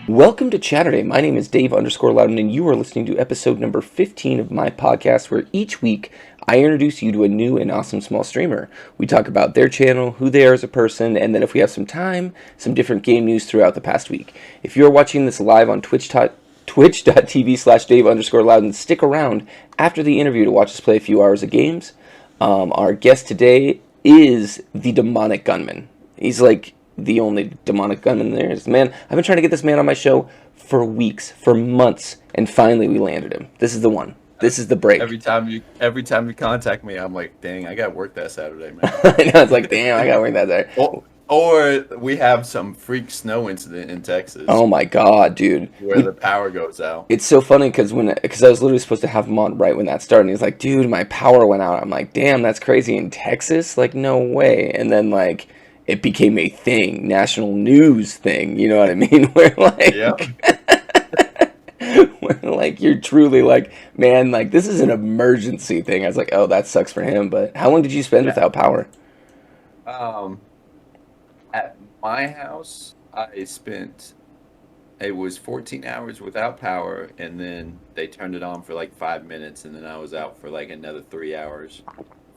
Welcome to Chatterday. My name is Dave_Loudon, and you are listening to episode number 15 of my podcast, where each week I introduce you to a new and awesome small streamer. We talk about their channel, who they are as a person, and then if we have some time, some different game news throughout the past week. If you're watching this live on twitch.tv/Dave_Loudon, stick around after the interview to watch us play a few hours of games. Our guest today is the DemonicGunman. He's like the only demonic gunman there is. Man, I've been trying to get this man on my show for weeks, for months, and finally we landed him. This is the one. This is the break. Every time you contact me, I'm like, dang, I got work that Saturday, man. I know, it's like, damn, I got work that Saturday. Or we have some freak snow incident in Texas. Oh my god, dude. Where the power goes out. It's so funny because I was literally supposed to have him on right when that started, and he's like, dude, my power went out. I'm like, damn, that's crazy. In Texas? Like, no way. And then, like, it became a thing, national news thing, you know what I mean? Where, like, yep. where, like, you're truly like, man, like, this is an emergency thing. I was like, oh, that sucks for him. But how long did you spend without power? At my house, it was 14 hours without power, and then they turned it on for like 5 minutes, and then I was out for like another 3 hours,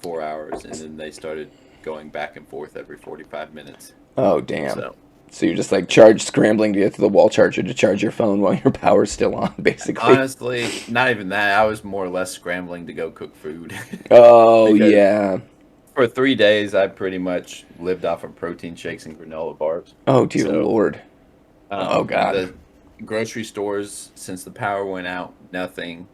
4 hours, and then they started going back and forth every 45 minutes. Oh, damn. So you're just like scrambling to get to the wall charger to charge your phone while your power's still on, basically. Honestly, not even that. I was more or less scrambling to go cook food. Oh, yeah. For 3 days, I pretty much lived off of protein shakes and granola bars. Oh, dear Lord. Oh, God. The grocery stores, since the power went out, nothing.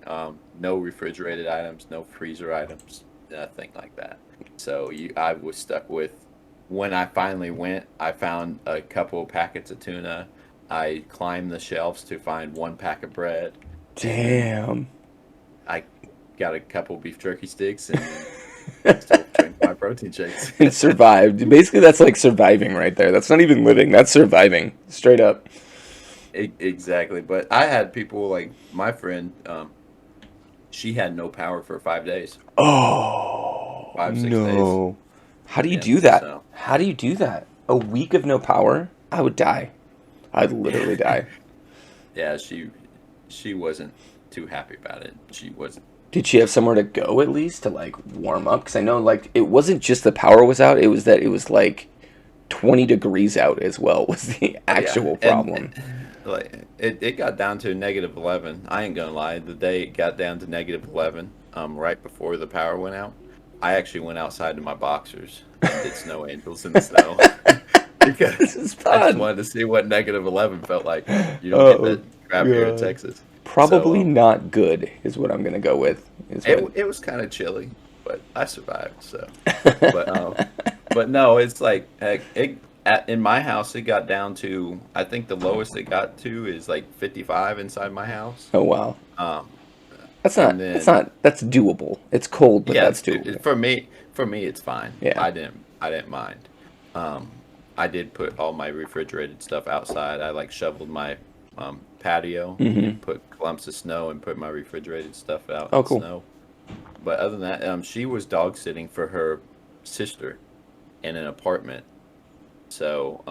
No refrigerated items, no freezer items, nothing like that. So I was stuck with, when I finally went, I found a couple of packets of tuna. I climbed the shelves to find one pack of bread. Damn. I got a couple beef jerky sticks and still drink my protein shakes. And survived. Basically, that's like surviving right there. That's not even living. That's surviving. Straight up. Exactly. But I had people like my friend, she had no power for 5 days. Oh, 5, 6 no. days. How do you do that? So. How do you do that? A week of no power? I would die. I'd literally die. Yeah, she wasn't too happy about it. She wasn't. Did she have somewhere to go at least to like warm up? Because I know like it wasn't just the power was out. It was that it was like 20 degrees out as well was the actual problem. Like it got down to -11. I ain't gonna lie. The day it got down to -11, right before the power went out, I actually went outside to my boxers and did snow angels in the snow because I just wanted to see what -11 felt like. You don't get that crap here in Texas. Probably not good is what I'm gonna go with. It was kind of chilly, but I survived. So, but no, it's like in my house it got down to, I think the lowest it got to is like 55 inside my house. Oh wow. That's doable. It's cold, but that's doable. For me it's fine. Yeah. I didn't mind. I did put all my refrigerated stuff outside. I like shoveled my patio, put clumps of snow, and put my refrigerated stuff out in snow. But other than that, she was dog sitting for her sister in an apartment. So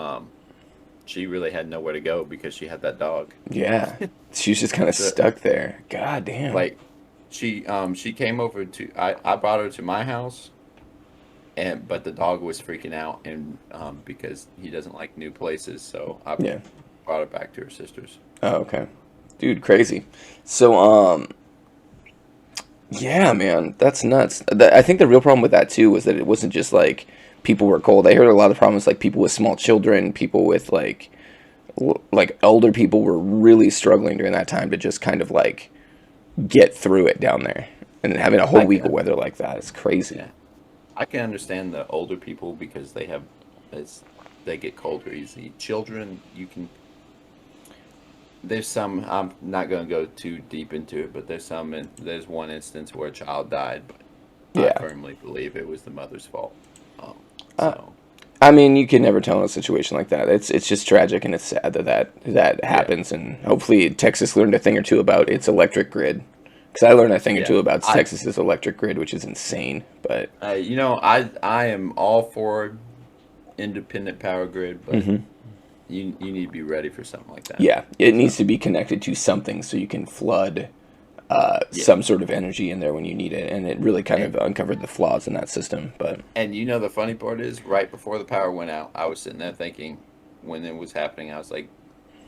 she really had nowhere to go because she had that dog. Yeah. She was just kind of stuck there. God damn. Like she came over to, I brought her to my house, but the dog was freaking out, and because he doesn't like new places, so I brought her back to her sister's. Oh, okay. Dude, crazy. So yeah, man, that's nuts. I think the real problem with that too was that it wasn't just like people were cold. I heard a lot of problems like people with small children, people with like older people were really struggling during that time to just kind of like get through it down there. And then having a whole week of weather like that is crazy. Yeah. I can understand the older people because they get colder easy. Children, there's some, I'm not going to go too deep into it, but there's one instance where a child died, but I firmly believe it was the mother's fault. I mean, you can never tell in a situation like that. It's just tragic, and it's sad that happens. And hopefully Texas learned a thing or two about its electric grid. Because I learned a thing or two about Texas's electric grid, which is insane. But I am all for independent power grid, but you need to be ready for something like that. Yeah, it needs to be connected to something so you can flood Yeah. some sort of energy in there when you need it, and it really kind of And uncovered the flaws in that system. But the funny part is, right before the power went out, I was sitting there thinking, when it was happening, I was like,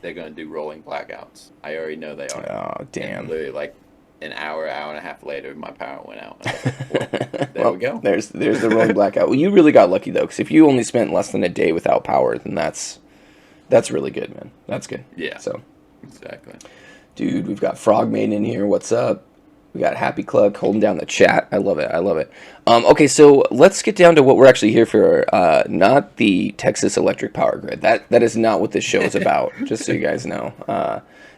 they're gonna do rolling blackouts. I already know they are. oh And damn. literally like an hour and a half later, my power went out. And I was like, well, there we Well, go. there's the rolling blackout. Well, you really got lucky though, because if you only spent less than a day without power, then that's really good, man. That's good. Yeah, So, exactly. dude, we've got Frogman in here. What's up? We got Happy Cluck holding down the chat. I love it. I love it. Okay, so let's get down to what we're actually here for. Not the Texas Electric Power Grid. That is not what this show is about. Just so you guys know.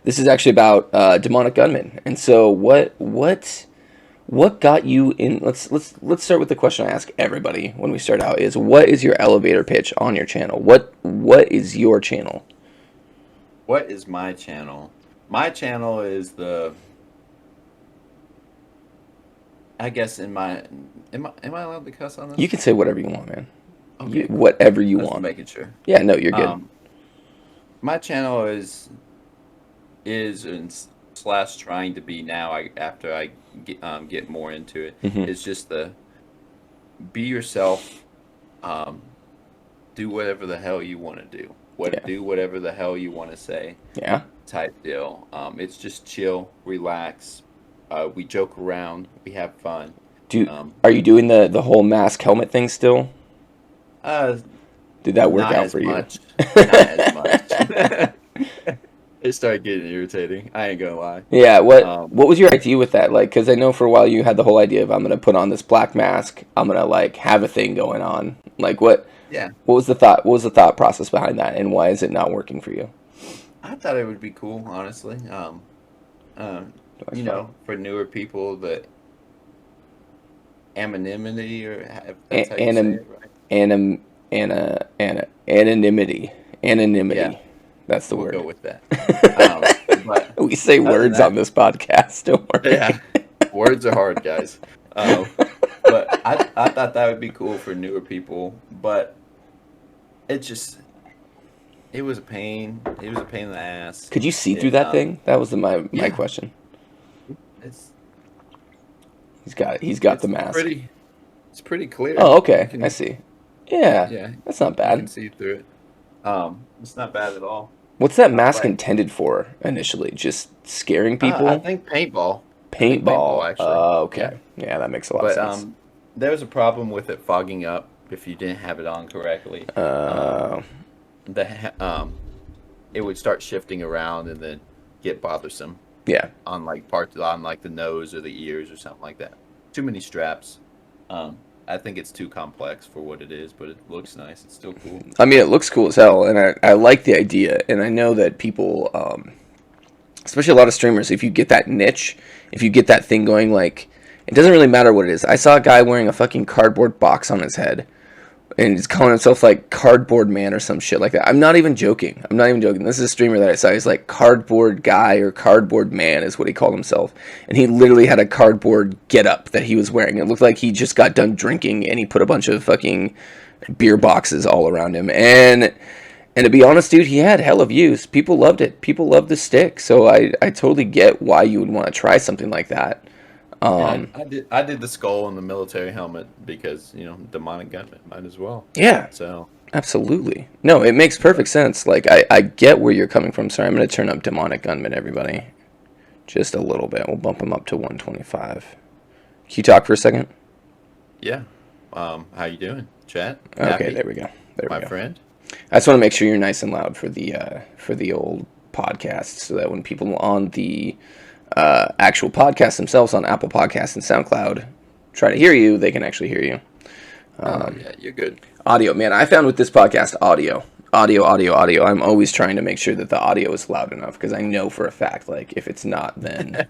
This is actually about Demonic Gunman. And so what got you in? Let's start with the question I ask everybody when we start out: is what is your elevator pitch on your channel? What is your channel? What is my channel? My channel is I guess am I allowed to cuss on this? You can say whatever you want, man. Okay, cool. Whatever you Just want. making sure. Yeah, no, you're good. My channel is and slash trying to be now. After I get more into it, it's just the be yourself. Do whatever the hell you want to do. Do whatever the hell you want to say. Yeah. Type deal. It's just chill, relax. We joke around. We have fun. Are you doing the whole mask helmet thing still? Did that work out for you? Not as much. It started getting irritating. I ain't gonna lie. Yeah. What was your idea with that? Like, because I know for a while you had the whole idea of I'm gonna put on this black mask. I'm gonna like have a thing going on. Like what? Yeah. What was the thought? What was the thought process behind that, and why is it not working for you? I thought it would be cool, honestly. For newer people, the anonymity, or that's how you say it, right? Anonymity. Yeah, That's the we'll word. go with that. But we say words on this podcast. Don't worry. Yeah, words are hard, guys. But I thought that would be cool for newer people, but it was a pain. It was a pain in the ass. Could you see through that thing? That was my question. He's got the mask. It's pretty clear. Oh, okay. I see. Yeah. Yeah. That's not bad. You can see through it. It's not bad at all. What's that mask intended for initially? Just scaring people? I think paintball. Paintball, actually. Oh, okay. Yeah, that makes a lot of sense. There was a problem with it fogging up if you didn't have it on correctly. It would start shifting around and then get bothersome. Yeah. On like parts on like the nose or the ears or something like that. Too many straps. I think it's too complex for what it is, but it looks nice. It's still cool. I mean, it looks cool as hell, and I like the idea, and I know that people, especially a lot of streamers, if you get that niche, if you get that thing going, like, it doesn't really matter what it is. I saw a guy wearing a fucking cardboard box on his head, and he's calling himself like Cardboard Man or some shit like that. I'm not even joking. This is a streamer that I saw. He's like Cardboard Guy or Cardboard Man is what he called himself. And he literally had a cardboard getup that he was wearing. It looked like he just got done drinking and he put a bunch of fucking beer boxes all around him. And to be honest, dude, he had hella views. People loved it. People loved the stick. So I totally get why you would want to try something like that. I did the skull and the military helmet because demonic gunman might as well. Yeah. So absolutely. No, it makes perfect sense. Like I get where you're coming from. Sorry, I'm gonna turn up demonic gunman, everybody, just a little bit. We'll bump him up to 125. Can you talk for a second? Yeah. How you doing, chat? Okay, Happy? there we go. My friend. I just want to make sure you're nice and loud for the old podcast, so that when people on the actual podcasts themselves on Apple Podcasts and SoundCloud try to hear you, they can actually hear you. Yeah, you're good. Audio, man. I found with this podcast, audio. I'm always trying to make sure that the audio is loud enough because I know for a fact, like, if it's not, then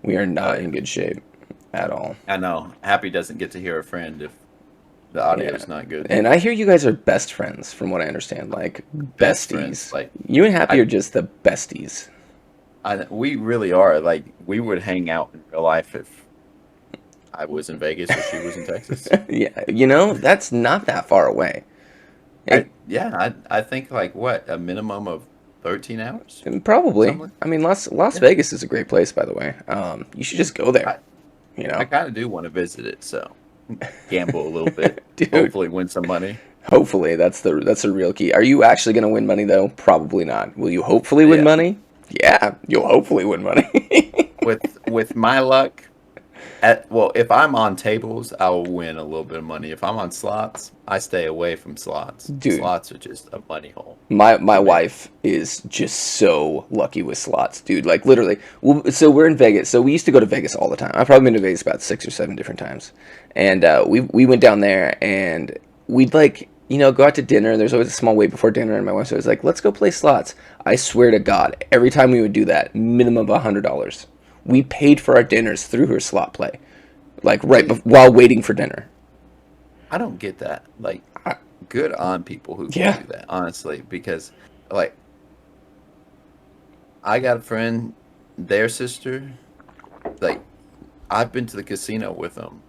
we are not in good shape at all. I know. Happy doesn't get to hear a friend if the audio is not good. And I hear you guys are best friends, from what I understand, like besties. Friends, like you and Happy are just the besties. We really are. Like, we would hang out in real life if I was in Vegas or she was in Texas. Yeah, that's not that far away. I think like what, a minimum of 13 hours, Probably. something. I mean, Las Yeah, Vegas is a great place, by the way. You should just go there. I You I know, kind of do want to visit it, so gamble a little bit, dude. hopefully win some money. Hopefully, that's the real key. Are you actually gonna win money though? Probably not. Will you hopefully win Yeah, money? Yeah, you'll hopefully win money. with my luck, well, if I'm on tables, I'll win a little bit of money. If I'm on slots, I stay away from slots. Dude, Slots are just a money hole my to me. wife is just so lucky with slots, dude. Like literally. So we're in Vegas. So we used to go to Vegas all the time. I've probably been to Vegas about 6 or 7 different times, and we went down there and we'd like go out to dinner. There's always a small wait before dinner, and my wife's always like, "Let's go play slots." I swear to God, every time we would do that, minimum of $100. We paid for our dinners through her slot play, like while waiting for dinner. I don't get that. Like, I, good on people who can yeah. do that, honestly, because like I got a friend, their sister, like I've been to the casino with them,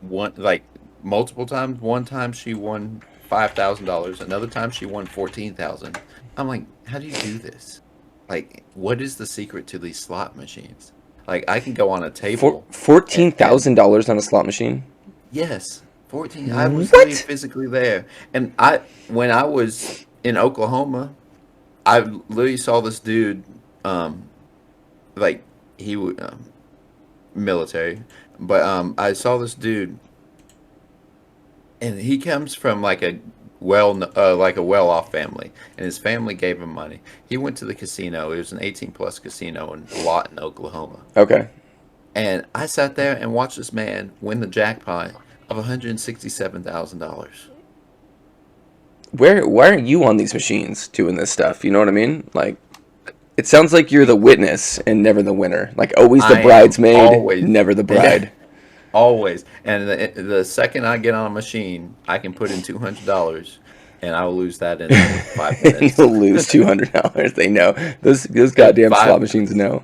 one like multiple times. One time she won $5,000. Another time she won 14,000. I'm like, how do you do this? Like, what is the secret to these slot machines? Like, I can go on a table and $14,000 on a slot machine. yes, 14. I was literally What? physically there, and when I was in Oklahoma, I literally saw this dude, um, like he would military, but I saw this dude, and he comes from like a well-off family, and his family gave him money. He went to the casino. It was an 18 plus casino in Lawton, Oklahoma, Okay. and I sat there and watched this man win the jackpot of $167,000. Why aren't you on these machines doing this stuff? You know what I mean? Like, it sounds like you're the witness and never the winner. Like, always the I am bridesmaid, always, never the bride. always. And the second I get on a machine, I can put in $200, and I will lose that in like 5 minutes. And you'll lose $200. They know. Those In goddamn slot five. machines know.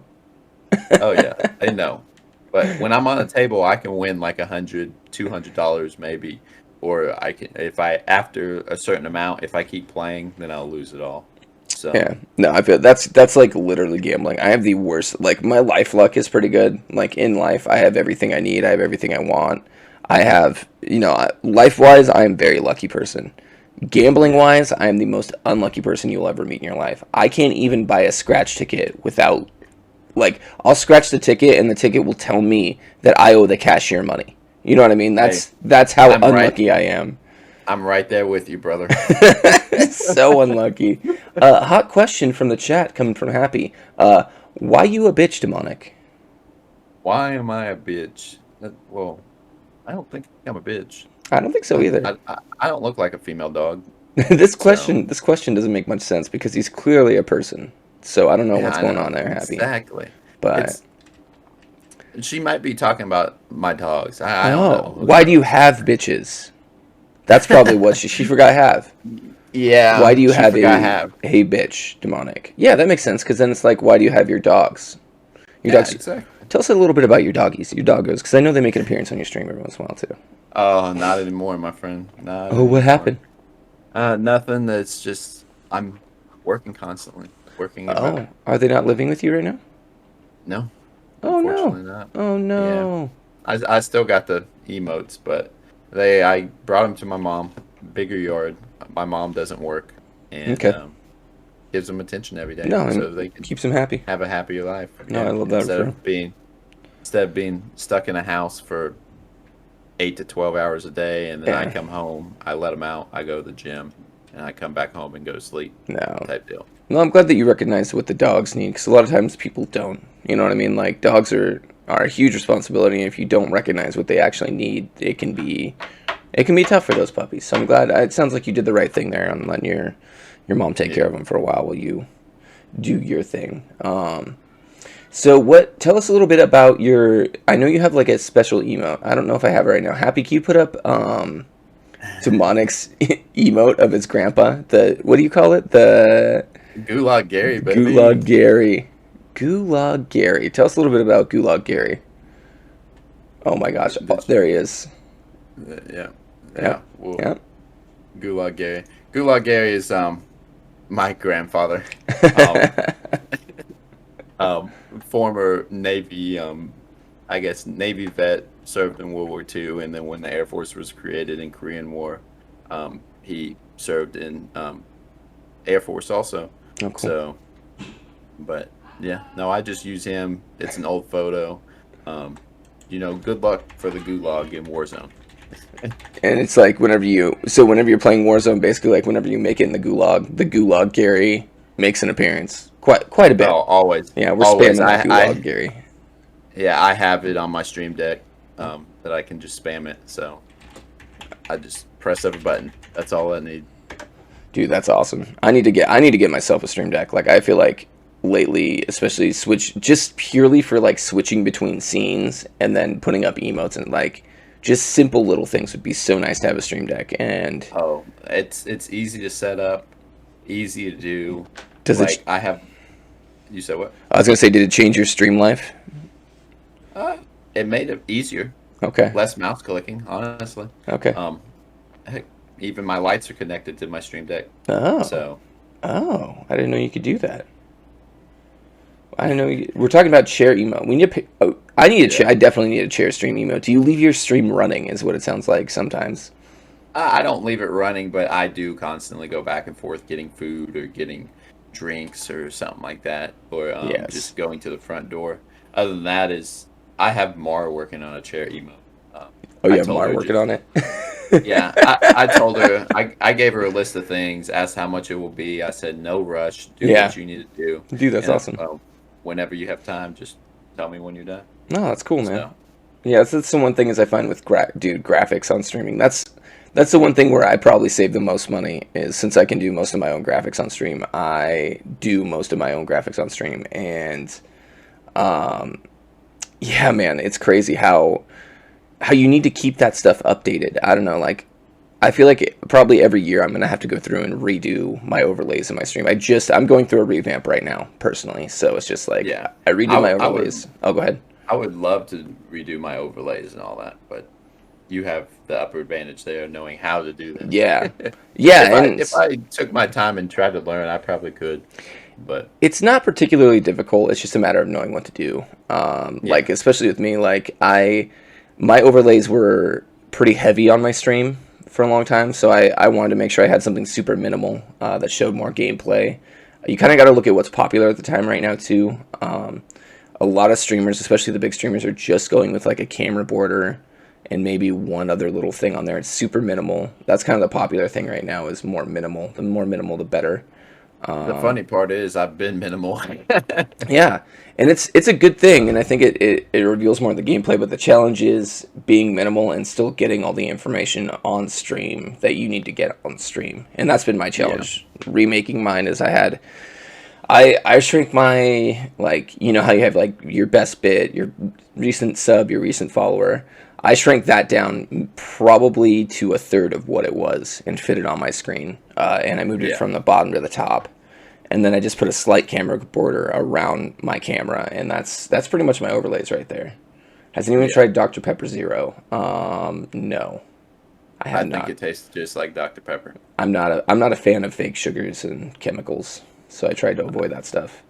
Oh yeah, they know. But when I'm on a table, I can win like $100, $200 maybe, or I can if I after a certain amount, if I keep playing, then I'll lose it all. So Yeah. No, I feel that's like literally gambling. I have the worst. Like, my life luck is pretty good. Like, in life, I have everything I need. I have everything I want. I have, life wise, I am a very lucky person. Gambling yeah, wise, I am the most unlucky person you'll ever meet in your life. I can't even buy a scratch ticket without, like, I'll scratch the ticket and the ticket will tell me that I owe the cashier money. You know what I mean? hey, That's how I'm right. unlucky I am. I'm right there with you, brother. So unlucky. Hot question from the chat coming from Happy. Why you a bitch, demonic? Why am I a bitch? Well, I don't think I'm a bitch. I don't think so either. I don't look like a female dog, this so question this question doesn't make much sense because he's clearly a person. So I don't know yeah, what's I going know on there, Happy. exactly. But It's she might be talking about my dogs. I don't oh, know. Who why do you knows? have bitches? That's probably what she forgot have. Why do Yeah, you she have forgot half. a bitch, demonic? Yeah, that makes sense because then it's like, why do you have your dogs? Your Yeah, dogs. exactly. Tell us a little bit about your doggies, your doggos, because I know they make an appearance on your stream every once in a while too. Oh, not anymore, my friend. Not Oh, what anymore. happened? Nothing. That's just I'm working constantly, working about. Oh, are they not living with you right now? No, Oh no. unfortunately not. Oh Yeah, no. I still got the emotes, but I brought them to my mom. Bigger yard. My mom doesn't work, and Okay. gives them attention every day No, and so they can keeps them happy. have a happier life. No, I Yeah, love that for him. instead of being stuck in a house for 8 to 12 hours a day, and then I Yeah. come home, I let them out, I go to the gym, and I come back home and go to sleep No. type deal. No, I'm glad that you recognize what the dogs need because a lot of times people don't. You know what I mean? Like, dogs are a huge responsibility, and if you don't recognize what they actually need, it can be tough for those puppies. So I'm glad. It sounds like you did the right thing there on letting your mom take care Yeah. of them for a while you do your thing. So what? Tell us a little bit about your. I know you have like a special emote. I don't know if I have it right now. Happy, can you put up Demonic's emote of his grandpa? The what do you call it? The Gulag Gary, Gulag baby. Gary. Gulag Gary. Tell us a little bit about Gulag Gary. Oh my gosh. Oh, Did there he is. yeah, Yeah. yeah. Well, Yeah. Gulag Gary. Gulag Gary is my grandfather. Um, Former Navy, I guess Navy vet, served in World War II, and then when the Air Force was created in Korean War, he served in Air Force also. Oh, cool. So, but yeah, no, I just use him. It's an old photo. Um, good luck for the Gulag in Warzone. And it's like whenever you're playing Warzone, basically like whenever you make it in the Gulag Gary makes an appearance quite a Oh, bit. always, Yeah, we're always. spamming that Gulag Gary. Yeah, I have it on my stream deck that I can just spam it. So I just press every button. That's all I need. Dude, that's awesome. I need to get myself a stream deck. Like I feel like lately, especially just purely for like switching between scenes and then putting up emotes and like just simple little things would be so nice to have a stream deck. And Oh, it's easy to set up, easy to do. does it? Like I have. You said what? I was gonna say, did it change your stream life? Uh, it made it easier, Okay. less mouse clicking, honestly. Okay. Heck, even my lights are connected to my stream deck. Oh. So Oh, I didn't know you could do that. I didn't know we're talking about share emo. We need to. I need a. yeah, I definitely need a share stream emo. Do you leave your stream running? Is what it sounds like sometimes. I don't leave it running, but I do constantly go back and forth getting food or getting drinks or something like that, or Yes. just going to the front door. Other than that, is I have Mara working on a chair emo. Um, Oh, I you have told Mar her working just on it. Yeah, I told her, I gave her a list of things, asked how much it will be. I said, no rush, do Yeah, what you need to do. dude, that's And awesome. whenever you have time, just tell me when you're done. No, that's cool, man. So, Yeah, that's the one thing is I find with graphics on streaming. That's the one thing where I probably save the most money is since I can do most of my own graphics on stream. I do most of my own graphics on stream, and um, yeah, man, it's crazy how you need to keep that stuff updated. I don't know, like I feel like probably every year I'm gonna have to go through and redo my overlays in my stream. I'm going through a revamp right now personally, so it's just like yeah, I I, redo my I would overlays. Oh, go ahead. I would love to redo my overlays and all that, but you have the upper advantage there, knowing how to do Yeah, that. yeah, If I took my time and tried to learn, I probably could, but it's not particularly difficult. It's just a matter of knowing what to do. yeah, Like especially with me, like my overlays were pretty heavy on my stream for a long time, so I wanted to make sure I had something super minimal that showed more gameplay. You kind of got to look at what's popular at the time right now too. A lot of streamers, especially the big streamers, are just going with like a camera border and maybe one other little thing on there. It's super minimal. That's kind of the popular thing right now is more minimal. The more minimal, the better. the funny part is I've been minimal. Yeah, and it's a good thing, and I think it reveals more of the gameplay. But the challenge is being minimal and still getting all the information on stream that you need to get on stream, and that's been my Yeah, challenge. Remaking mine is I shrink my like how you have like your best bit, your recent sub, your recent follower. I shrank that down probably to a third of what it was and fit it on my screen, and I moved it yeah, from the bottom to the top and then I just put a slight camera border around my camera, and that's pretty much my overlays right there. Has anyone yeah. tried Dr. Pepper Zero? No, I I have think not. it tastes just like Dr. Pepper. I'm not a fan of fake sugars and chemicals, so I tried to avoid that stuff.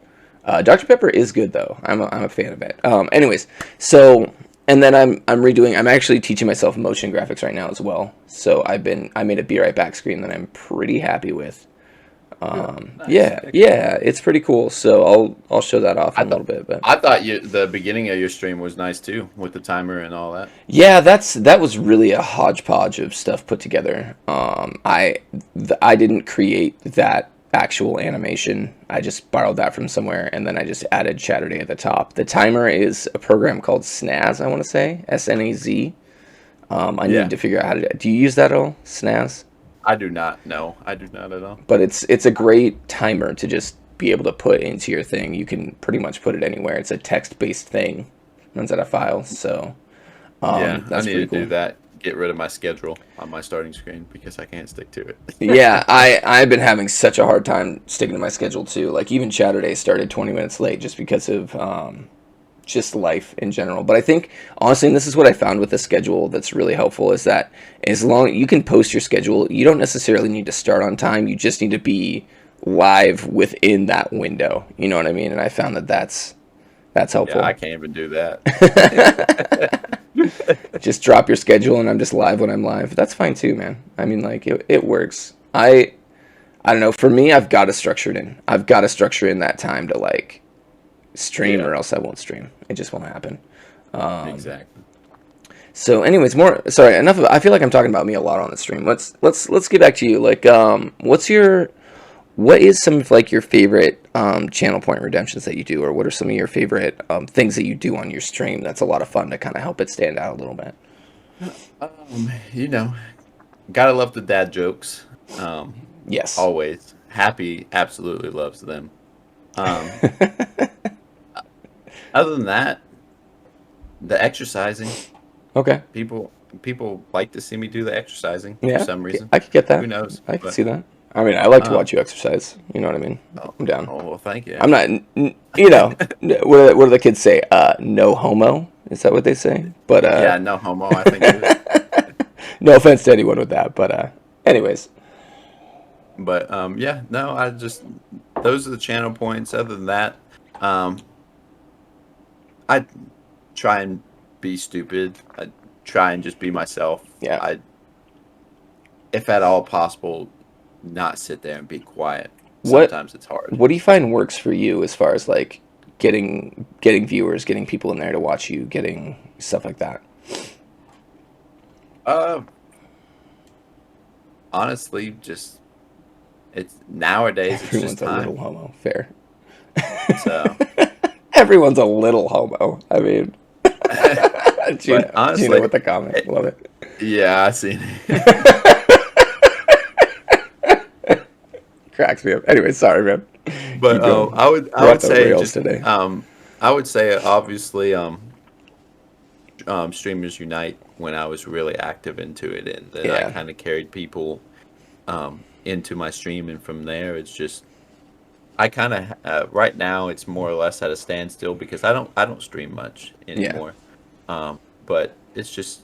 Dr. Pepper is good though. I'm a fan of it. Anyways, so and then I'm redoing. I'm actually teaching myself motion graphics right now as well. So I made a Be Right Back screen that I'm pretty happy with. Good, nice. Yeah, Heck yeah. yeah, it's pretty cool. So I'll show that off I in a thought little bit, but I thought the beginning of your stream was nice too, with the timer and all that. yeah, that was really a hodgepodge of stuff put together. I didn't create that actual animation. I just borrowed that from somewhere, and then I just added Chatterday at the top. The timer is a program called Snaz. I want to say Snaz. I need Yeah, to figure out how to. Do you use that at all, Snaz? I do not know. I do not at all. But it's a great timer to just be able to put into your thing. You can pretty much put it anywhere. It's a text-based thing. Runs out of files, so Yeah, I that's need pretty to do cool. that. Get rid of my schedule on my starting screen because I can't stick to Yeah, it. I've been having such a hard time sticking to my schedule too. Like even Chatterday started 20 minutes late just because of just life in general. But I think honestly, and this is what I found with the schedule that's really helpful, is that as long you can post your schedule, you don't necessarily need to start on time. You just need to be live within that window. You know what I mean? And I found that that's helpful. Yeah, I can't even do that. Just drop your schedule and I'm just live when I'm live. That's fine too, man. I mean, like it works. I don't know. For me, I've got to structure it in. I've got to structure in that time to like stream, or else I won't stream. It just won't happen. Exactly. So, anyways, sorry. Enough of. I feel like I'm talking about me a lot on the stream. Let's get back to you. Like, what is some of like your favorite channel point redemptions that you do, or what are some of your favorite things that you do on your stream that's a lot of fun to kind of help it stand out a little bit? You know, gotta love the dad jokes. Yes. Always. Happy absolutely loves them. Other than that, the exercising. Okay. People like to see me do the exercising Yeah, for some reason. I could get that. Who knows? I could But see that. I mean, I like to watch you exercise. You know what I mean? I'm down. oh well, thank you. I'm not, you know, what do the kids say? No homo? Is that what they say? But yeah, no homo. I think it is. no offense to anyone with that, but anyways. But yeah, no, I just those are the channel points. Other than that, I try and be stupid. I try and just be myself. Yeah. If at all possible, not sit there and be quiet. Sometimes it's hard. What do you find works for you as far as like getting viewers, getting people in there to watch you, getting stuff like that? Honestly, just it's nowadays. Everyone's it's just time. a little homo. Fair. So everyone's a little homo. I mean, honestly, Gina with the comment. Love it. Yeah, I seen it. Cracks me up. Anyway, sorry, man. But I would say just today. I would say obviously Streamers Unite when I was really active into it, and then I kind of carried people into my stream, and from there it's just I kind of right now it's more or less at a standstill because I don't stream much anymore. But it's just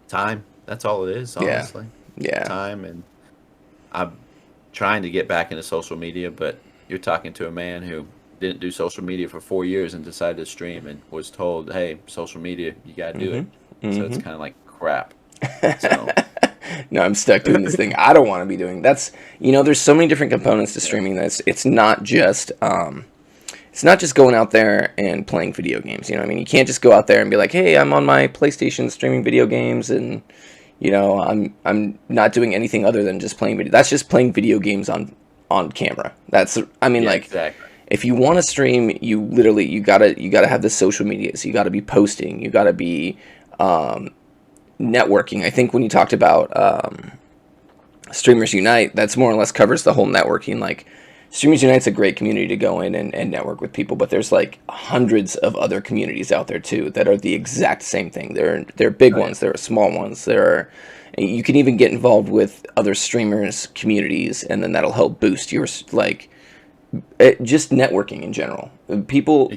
time. That's all it is, honestly. Yeah. Time, and I'm trying to get back into social media, but you're talking to a man who didn't do social media for 4 years and decided to stream and was told, hey, social media, you got to do it. So it's kind of like crap. So. No, I'm stuck doing this thing I don't want to be doing. That's, there's so many different components to streaming this. It's not just going out there and playing video games. You know what I mean? You can't just go out there and be like, hey, I'm on my PlayStation streaming video games and I'm not doing anything other than just playing video. That's just playing video games on camera. Exactly. If you want to stream, you gotta have the social media. So you gotta be posting. You gotta be networking. I think when you talked about Streamers Unite, that's more or less covers the whole networking. Like Streamers Unite's a great community to go in and network with people, but there's like hundreds of other communities out there too that are the exact same thing. There are big ones, there are small ones, you can even get involved with other streamers communities, and then that'll help boost your just networking in general. People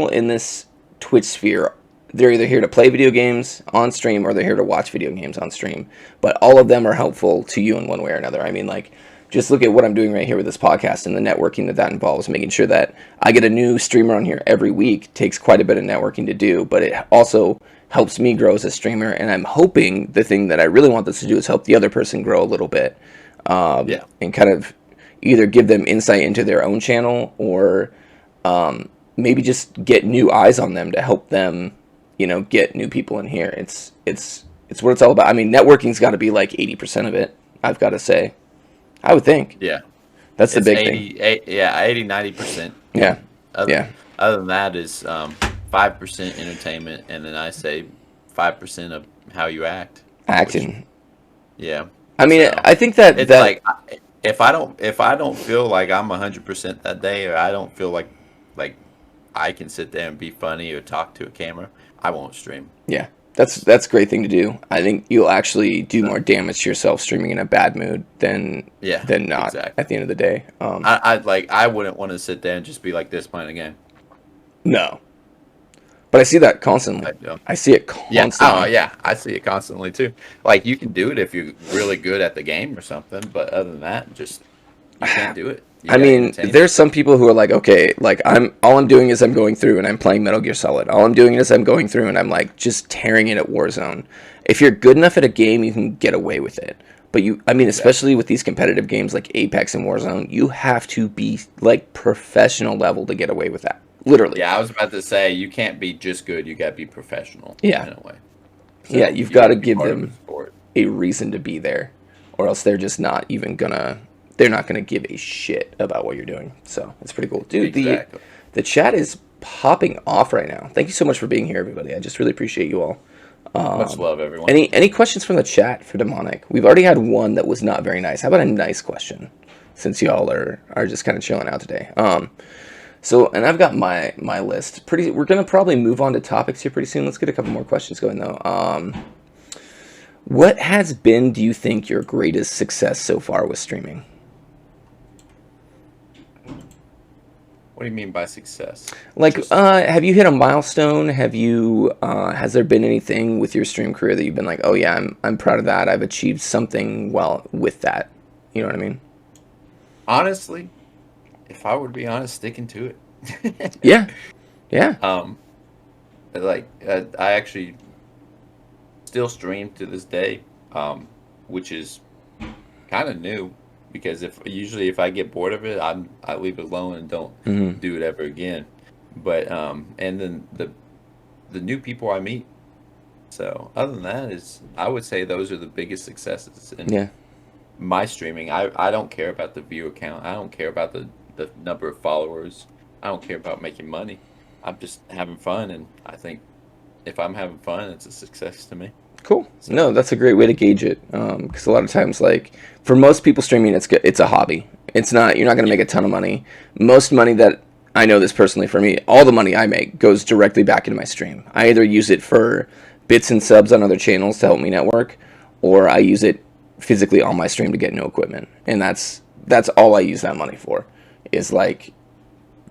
in this Twitch sphere, they're either here to play video games on stream or they're here to watch video games on stream, but all of them are helpful to you in one way or another. I mean, like, just look at what I'm doing right here with this podcast and the networking that involves. Making sure that I get a new streamer on here every week takes quite a bit of networking to do, but it also helps me grow as a streamer, and I'm hoping the thing that I really want this to do is help the other person grow a little bit, and kind of either give them insight into their own channel or maybe just get new eyes on them to help them, get new people in here. It's what it's all about. I mean, networking's got to be like 80% of it, I've got to say. I would think. Yeah. That's the big thing. 80, 90%. Yeah. Other than that is 5% entertainment, and then I say 5% of how you act. Acting. Yeah. I mean, I think that it's like if I don't feel like I'm 100% that day, or I don't feel like I can sit there and be funny or talk to a camera, I won't stream. Yeah. That's a great thing to do. I think you'll actually do more damage to yourself streaming in a bad mood than not. Exactly. At the end of the day. I wouldn't want to sit there and just be like this playing a game. No. But I see that constantly. I see it Yeah. Oh, constantly. yeah. I see it constantly too. Like you can do it if you're really good at the game or something, but other than that, just you can't do it. You I got to mean, entertain there's people. some people who are like, okay, like all I'm doing is I'm going through and I'm playing Metal Gear Solid. All I'm doing is I'm going through and I'm like just tearing it at Warzone. If you're good enough at a game, you can get away with it. But I mean, Exactly. especially with these competitive games like Apex and Warzone, you have to be like professional level to get away with that. Literally. Yeah, I was about to say you can't be just good. You got to be professional Yeah. in a way. Yeah, So you've you got got to to be give part of the them sport. a reason to be there, or else they're just not even gonna. They're not gonna give a shit about what you're doing. So it's pretty cool, dude. Exactly. The chat is popping off right now. Thank you so much for being here, everybody. I just really appreciate you all. Much love, everyone. Any questions from the chat for Demonic? We've already had one that was not very nice. How about a nice question? Since y'all are just kind of chilling out today. So and I've got my list. We're gonna probably move on to topics here pretty soon. Let's get a couple more questions going though. What has been, do you think, your greatest success so far with streaming? What do you mean by success? Like, Just have you hit a milestone? Has there been anything with your stream career that you've been like, oh yeah, I'm proud of that. I've achieved something well with that. You know what I mean? honestly, if I were to be honest, sticking to it. Yeah, yeah. um, like I actually still stream to this day, which is kind of new because if I get bored of it, I leave it alone and don't Hmm. do it ever again. But and then the new people I meet. So other than that, is I would say those are the biggest successes in Yeah, my streaming. I don't care about the view count. I don't care about the number of followers. I don't care about making money. I'm just having fun, and I think if I'm having fun, it's a success to me. cool. So No, that's a great way to gauge it. Because a lot of times, like for most people streaming, it's a hobby. It's not you're not gonna yeah, make a ton of money. Most money that I know this personally for me, all the money I make goes directly back into my stream. I either use it for bits and subs on other channels to help me network, or I use it physically on my stream to get new equipment. And that's all I use that money for. Is like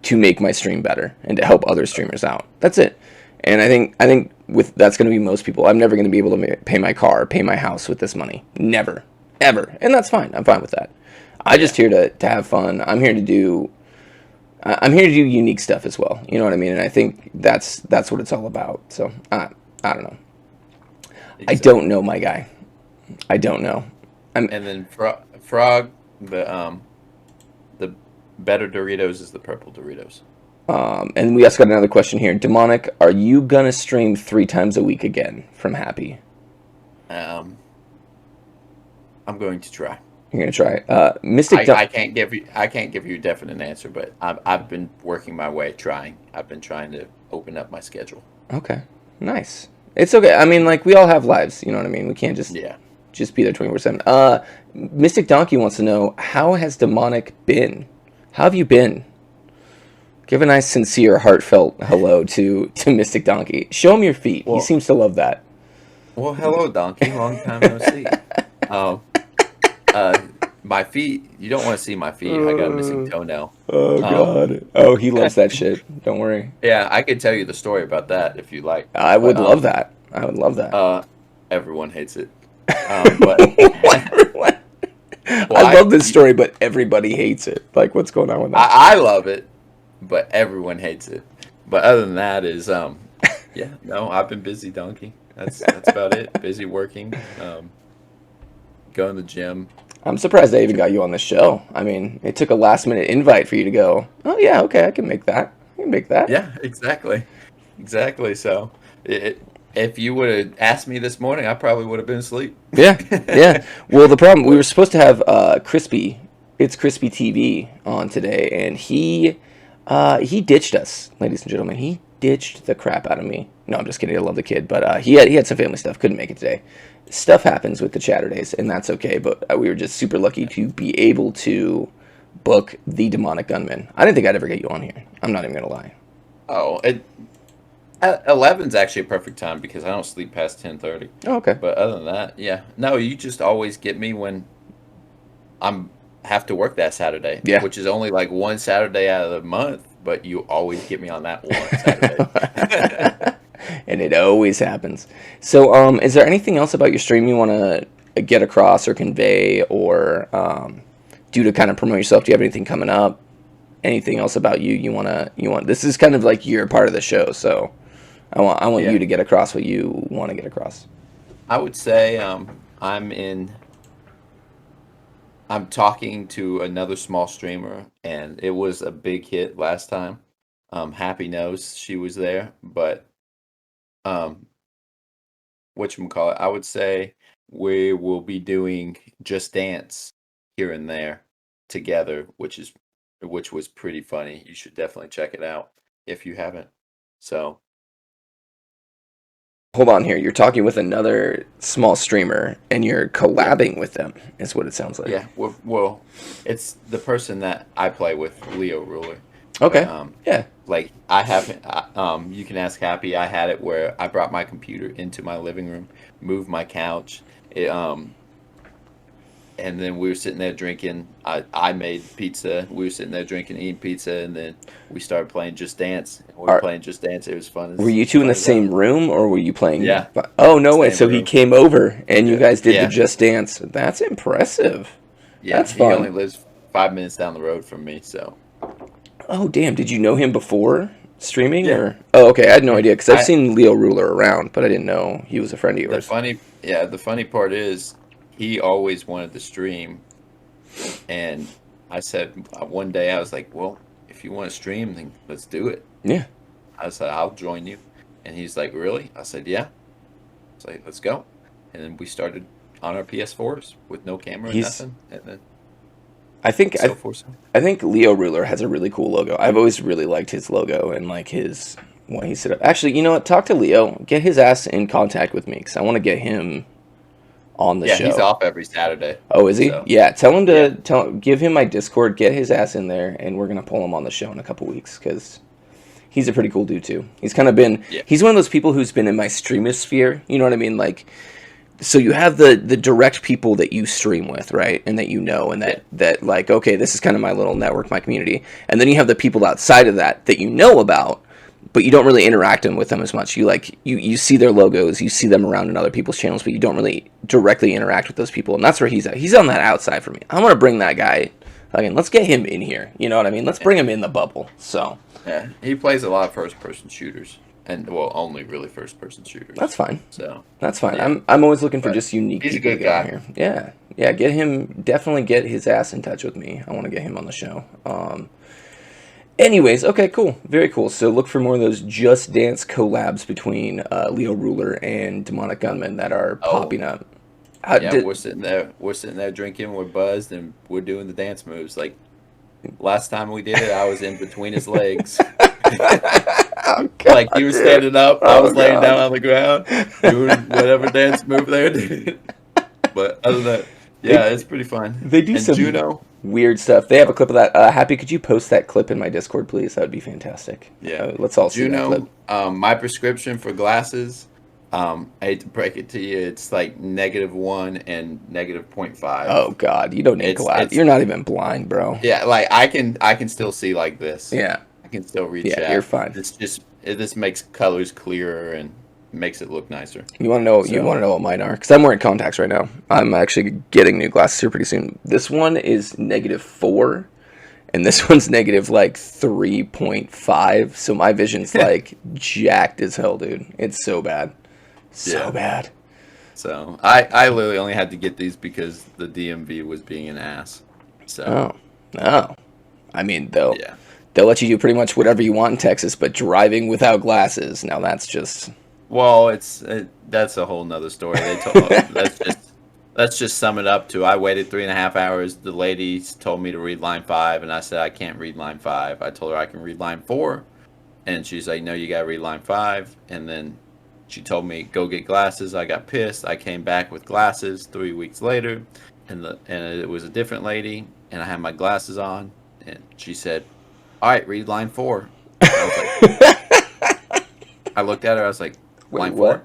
to make my stream better and to help other streamers out. That's it. And I think with that's going to be most people. I'm never going to be able to pay my car, pay my house with this money. Never, ever. And that's fine. I'm fine with that. I just yeah, here to have fun. I'm here to do unique stuff as well. You know what I mean? And I think that's what it's all about. So I don't know. I don't exactly. know, my guy. I don't know. I'm And then frog the better Doritos is the purple Doritos. and we also got another question here. Demonic, are you gonna stream 3 times a week again from Happy? Um, I'm going to try. You're gonna try. Mystic. I can't give you a definite answer, but I've been working my way trying. I've been trying to open up my schedule. Okay, nice. It's okay. I mean, like we all have lives. You know what I mean. We can't Yeah. just be there 24/7. Mystic Donkey wants to know how has Demonic been? How have you been? Give a nice, sincere, heartfelt hello to Mystic Donkey. Show him your feet. He Well, seems to love that. hello, Donkey. Long time no see. Um, uh, my feet. You don't want to see my feet. I got a missing Uh, toenail. oh Um, God. Oh, he loves that shit. Don't worry. yeah, I could tell you the story about that if you like, I but would love that. I would love that. uh, everyone hates it. But What? well, I love this story, but everybody hates it. Like, what's going on with that? I love it, but everyone hates it. But other than that, is yeah, no, I've been busy, Donkey. That's about it. Busy working, going to the gym. I'm surprised I even got you on the show. I mean, it took a last minute invite for you to go, oh, yeah, okay, I can make that. I can make that. Yeah, exactly, exactly. So, if you would have asked me this morning, I probably would have been asleep. Yeah, yeah. Well, the problem, we were supposed to have it's Crispy TV on today, and he ditched us, ladies and gentlemen. He ditched the crap out of me. No, I'm just kidding. I love the kid, but he had some family stuff. Couldn't make it today. Stuff happens with the Chatterdays, and that's okay. But we were just super lucky to be able to book the Demonic Gunman. I didn't think I'd ever get you on here. I'm not even gonna lie. Oh, 11's actually a perfect time because I don't sleep past 10:30. Oh, okay. But other than that, yeah, no, you just always get me when I'm have to work that Saturday, Yeah. which is only like one Saturday out of the month, but you always get me on that one Saturday. And it always happens. So, is there anything else about your stream you want to get across or convey, or do to kind of promote yourself? Do you have anything coming up? Anything else about you want? This is kind of like your part of the show, so I want you Yeah. to get across what you want to get across. I would say I'm talking to another small streamer, and it was a big hit last time. Happy knows she was there, but um, whatchamacallit, I would say we will be doing Just Dance here and there together, which was pretty funny. You should definitely check it out if you haven't. So Hold on here. You're talking with another small streamer, and you're yeah, collabing with them. Is what it sounds like. yeah. Well, it's the person that I play with, Leo Ruler. But Okay. Yeah. like I haven't. You can ask Happy. I had it where I brought my computer into my living room, moved my couch. It, and then we were sitting there drinking. I made pizza. We were sitting there drinking, eating pizza, and then we started playing Just Dance. And we were Are playing Just Dance. It was fun. Were As you two in fun the as ever. same room, or were you playing? Yeah, Oh no way! same So he room. came over, and you Yeah, guys did the yeah, Just Dance. That's impressive. yeah. That's He only fun. lives 5 minutes down the road from me, so Oh damn! Did you know him before streaming, yeah. or? Oh okay, I had no Yeah. idea because I've seen Leo Ruler around, but I didn't know he was a friend of yours. The funny part is he always wanted to stream, and I said one day I was like, "Well, if you want to stream, then let's do it." Yeah. I said, "I'll join you," and he's like, "Really?" I said, "Yeah." It's like, "Let's go," and then we started on our PS4s with no camera and He's. nothing, and then I think so forth. So. I think Leo Ruler has a really cool logo. I've always really liked his logo and like his when he set up. Actually, you know what? Talk to Leo. Get his ass in contact with me because I want to get him on the Yeah, he's show. off every Saturday, Oh, is he? so Yeah. Tell him yeah, to give him my Discord. Get his ass in there, and we're gonna pull him on the show in a couple weeks because he's a pretty cool dude too. He's kind of been. yeah, He's one of those people who's been in my streamosphere. You know what I mean? Like, so you have the direct people that you stream with, right, and that you know, and yeah, that like, okay, this is kind of my little network, my community, and then you have the people outside of that you know about, but you don't really interact with them as much. You like you see their logos, you see them around in other people's channels, but you don't really directly interact with those people, and that's where he's at. He's on that outside for me. I want to bring that guy. Again, let's get him in here. You know what I mean? Let's yeah. bring him in the bubble. So Yeah. He plays a lot of first-person shooters, and well, only really first-person shooters. that's fine. So That's fine. yeah, I'm always looking for but just unique he's a people to good get on guy. here. Yeah, yeah. Get him. Definitely get his ass in touch with me. I want to get him on the show. Anyways, okay, cool, very cool. So look for more of those Just Dance collabs between Leo Ruler and Demonic Gunman that are Oh, popping up. How yeah, did? we're sitting there drinking, we're buzzed, and we're doing the dance moves. Like last time we did it, I was in between his legs. Oh Like he God, was dude. standing up, I Oh was laying down God. on the ground, doing whatever dance move they were doing. But other than that, yeah, They it's pretty fun. they do And some Juno, weird stuff. They have a clip of that. Happy, could you post that clip in my Discord, please? That would be fantastic. yeah, Let's all see that clip. Juno, my prescription for glasses, I hate to break it to you, it's like -1 and Oh -0.5. God, you don't need glass. It's You're not even blind, bro. yeah, like I can still see like this. Yeah, I can still read yeah, you're chat. fine. This makes colors clearer and makes it look nicer. You want to know? You So want to know what mine are? Because I'm wearing contacts right now. I'm actually getting new glasses here pretty soon. This one is -4, and this one's negative like 3.5. So my vision's like jacked as hell, dude. It's so bad, so yeah. bad. So I literally only had to get these because the DMV was being an ass. So Oh, no. I mean, yeah. they'll let you do pretty much whatever you want in Texas, but driving without glasses, now that's just. Well, that's a whole nother story. They told let's just sum it up to I waited 3.5 hours. The lady told me to read line 5, and I said I can't read line 5. I told her I can read line 4, and she's like, no, you gotta read line 5. And then she told me go get glasses. I got pissed. I came back with glasses 3 weeks later, and it was a different lady, and I had my glasses on, and she said, all right, read line 4. And I was like, I looked at her. I was like, Wait, line 4?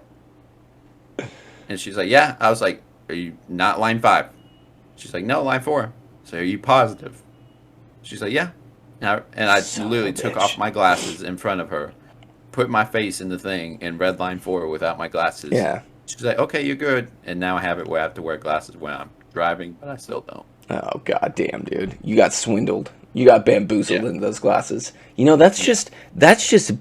what? And she's like, yeah. I was like, are you not line 5? She's like, no, line 4. So are you positive? She's like, yeah. And I Son of literally a took bitch. off my glasses in front of her. put my face in the thing in Redline 4 without my glasses. Yeah. She's like, okay, you're good. And now I have it where I have to wear glasses when I'm driving, but I still don't. Oh, god damn, dude. You got swindled. You got bamboozled into those glasses. You know, that's just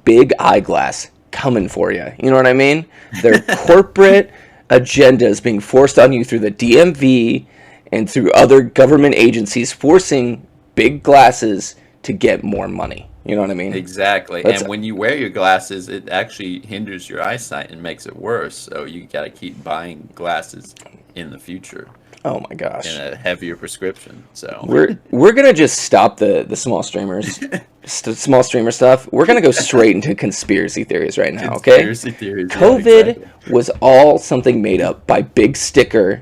big eyeglass coming for you. You know what I mean? Their corporate agendas being forced on you through the DMV and through other government agencies, forcing big glasses to get more money. You know what I mean? Exactly. And when you wear your glasses, it actually hinders your eyesight and makes it worse. So you got to keep buying glasses in the future. Oh my gosh! And a heavier prescription. So we're gonna just stop the small streamers, small streamer stuff. We're gonna go straight into conspiracy theories right now. Conspiracy theories. COVID yeah, exactly. was all something made up by Big Sticker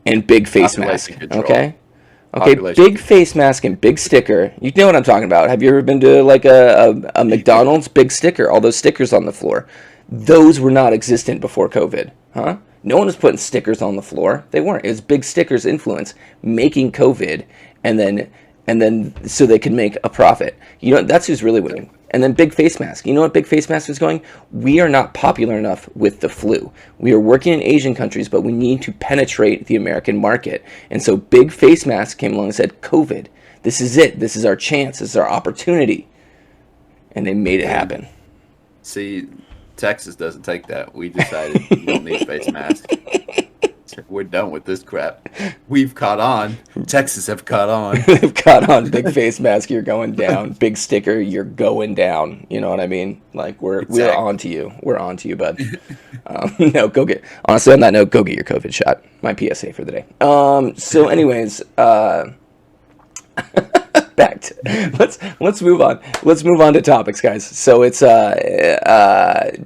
and Big Face Mask. Okay, Big Face Mask and Big Sticker. You know what I'm talking about. Have you ever been to like a McDonald's? Big Sticker, all those stickers on the floor. Those were not existent before COVID, huh? No one was putting stickers on the floor. They weren't. It was Big Sticker's influence making COVID, and then so they could make a profit. You know, that's who's really winning. And then Big Face Mask. You know what Big Face Mask was going? We are not popular enough with the flu. We are working in Asian countries, but we need to penetrate the American market. And so Big Face Mask came along and said, COVID, this is it. This is our chance. This is our opportunity. And they made it happen. See, Texas doesn't take that. We decided we don't need face masks. We're done with this crap. We've caught on. Texas have caught on. They've caught on. Big Face Mask, you're going down. Big Sticker, you're going down. You know what I mean? Like we're on to you. We're on to you, bud. No, go get. Honestly, on that note, go get your COVID shot. My PSA for the day. So, anyways, back to, let's move on. Let's move on to topics, guys. So it's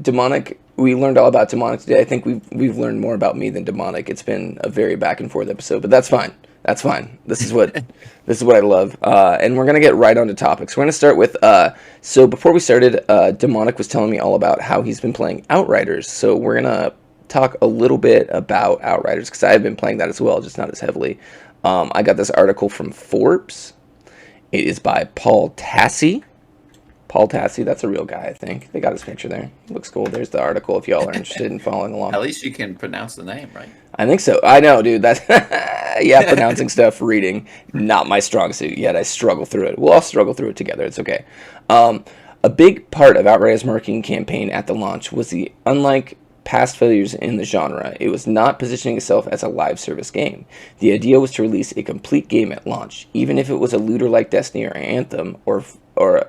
demonic. We learned all about demonic today. I think we've learned more about me than demonic. It's been a very back and forth episode, but that's fine. That's fine. This is what I love. And we're gonna get right onto topics. We're gonna start with so before we started, demonic was telling me all about how he's been playing Outriders. So we're gonna talk a little bit about Outriders because I've been playing that as well, just not as heavily. I got this article from Forbes. It is by Paul Tassi. Paul Tassi, that's a real guy, I think. They got his picture there. Looks cool. There's the article if y'all are interested in following along. At least you can pronounce the name, right? I think so. I know, dude. That's yeah, pronouncing stuff, reading, not my strong suit. Yet I struggle through it. We'll all struggle through it together. It's okay. A big part of Outriders' marketing campaign at the launch was the unlike past failures in the genre, it was not positioning itself as a live service game. The idea was to release a complete game at launch, even if it was a looter like Destiny or Anthem or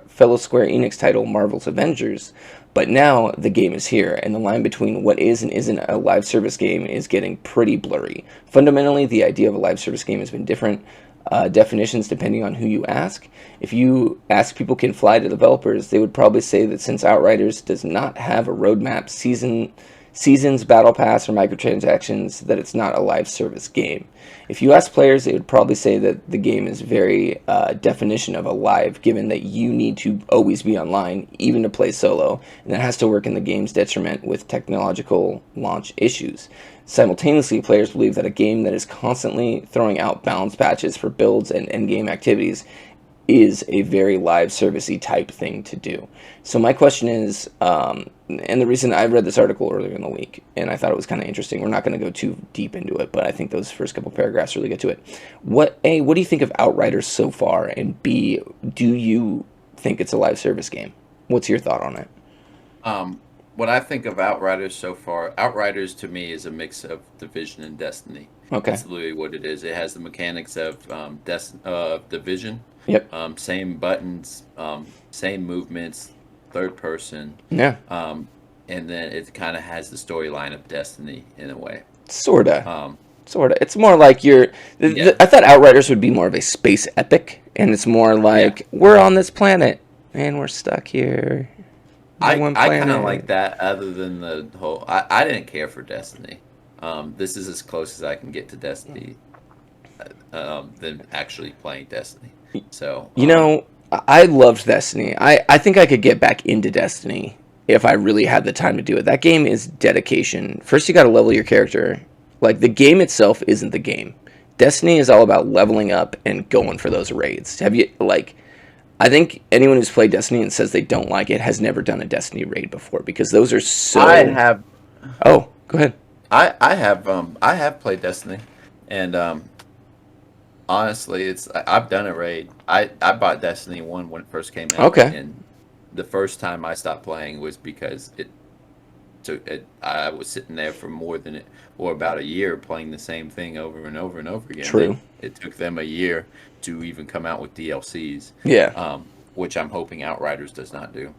fellow Square Enix title Marvel's Avengers. But now the game is here, and the line between what is and isn't a live service game is getting pretty blurry. Fundamentally, the idea of a live service game has been different definitions depending on who you ask. If you ask people can fly to developers, they would probably say that since Outriders does not have a roadmap, seasons, battle pass, or microtransactions, that it's not a live service game. If you ask players, they would probably say that the game is very definition of a live, given that you need to always be online, even to play solo, and that has to work in the game's detriment with technological launch issues. Simultaneously, players believe that a game that is constantly throwing out balance patches for builds and endgame activities is a very live servicey type thing to do. So my question is, and the reason I read this article earlier in the week, and I thought it was kind of interesting. We're not going to go too deep into it, but I think those first couple paragraphs really get to it. What do you think of Outriders so far? And B, do you think it's a live service game? What's your thought on it? What I think of Outriders so far, Outriders to me is a mix of Division and Destiny. Okay. That's literally what it is. It has the mechanics of Division. Yep. Same buttons, same movements, third person. Yeah. And then it kind of has the storyline of Destiny in a way. Sorta. It's more like I thought Outriders would be more of a space epic, and it's more like we're on this planet and we're stuck here. I kind of like that. Other than the whole, I didn't care for Destiny. This is as close as I can get to Destiny than actually playing Destiny. So I loved Destiny. I think I could get back into Destiny if I really had the time to do it. That game is dedication. First, you got to level your character. Like, the game itself isn't the game. Destiny is all about leveling up and going for those raids. I think anyone who's played Destiny and says they don't like it has never done a Destiny raid before, because those are I so. have Oh, go ahead. I have played Destiny, and honestly, I've done a raid. I bought Destiny 1 when it first came out, Okay. and the first time I stopped playing was because I was sitting there for more than it or about a year playing the same thing over and over and over again. True. It took them a year to even come out with DLCs. Yeah. Which I'm hoping Outriders does not do.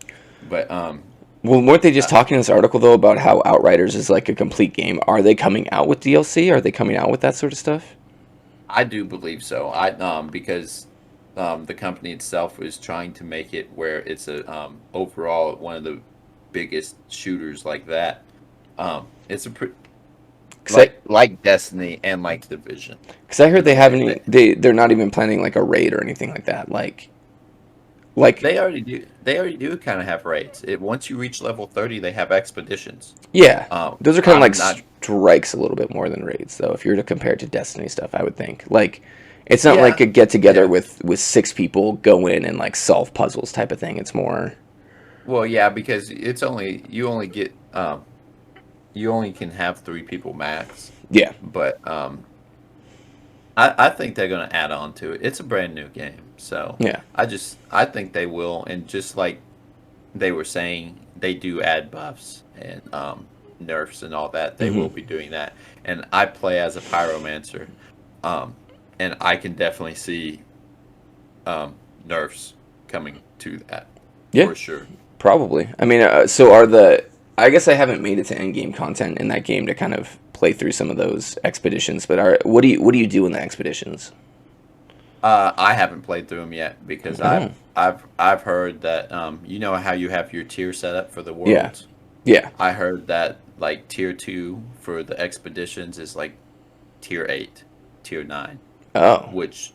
But Well, weren't they just talking in this article though about how Outriders is like a complete game? Are they coming out with DLC? Are they coming out with that sort of stuff? I do believe so. Because the company itself is trying to make it where it's a overall one of the biggest shooters like that. It's a like Destiny and like Division. Because I heard they haven't. They're not even planning like a raid or anything like that. Like they already do. They already do kind of have raids. Once you reach level 30, they have expeditions. Yeah, those are kind of like strikes a little bit more than raids, though. If you were to compare it to Destiny stuff, I would think like it's not like a get together with 6 people, go in and like solve puzzles type of thing. It's more. Well, yeah, because you only get you only can have 3 people max. Yeah, but I think they're going to add on to it. It's a brand new game, so yeah. I think they will, and just like they were saying, they do add buffs and nerfs and all that. They will be doing that, and I play as a pyromancer, and I can definitely see nerfs coming to that. Yeah, for sure. Probably. I mean, so are the. I guess I haven't made it to end game content in that game to kind of play through some of those expeditions. But what do you do in the expeditions? I haven't played through them yet because I've heard that you know how you have your tier set up for the worlds. Yeah. I heard that like tier 2 for the expeditions is like tier 8, tier 9. Oh. Which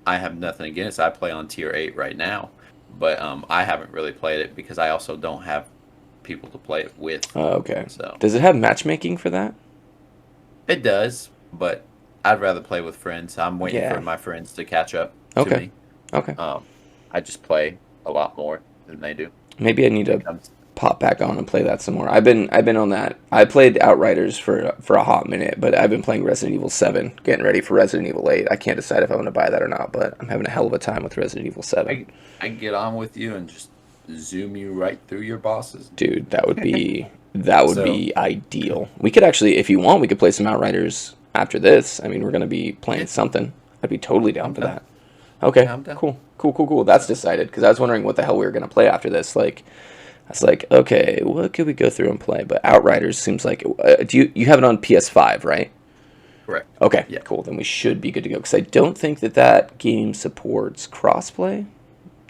I have nothing against. I play on tier 8 right now, but I haven't really played it because I also don't have people to play it with. Oh, okay. So does it have matchmaking for that? It does, but I'd rather play with friends. I'm waiting for my friends to catch up to me. Okay. I just play a lot more than they do. Maybe I need to pop back on and play that some more. I've been on that. I played Outriders for a hot minute, but I've been playing Resident Evil 7, getting ready for Resident Evil 8. I can't decide if I want to buy that or not, but I'm having a hell of a time with Resident Evil 7. I can get on with you and just zoom you right through your bosses. Dude, that would be be ideal. We could actually, if you want, we could play some Outriders after this. I mean, we're going to be playing something. I'd be totally down for that. Okay, yeah, cool. That's decided, because I was wondering what the hell we were going to play after this. Like, I was like, okay, what could we go through and play? But Outriders seems like, do you have it on PS5, right? Correct. Okay, yeah, cool. Then we should be good to go, because I don't think that game supports crossplay.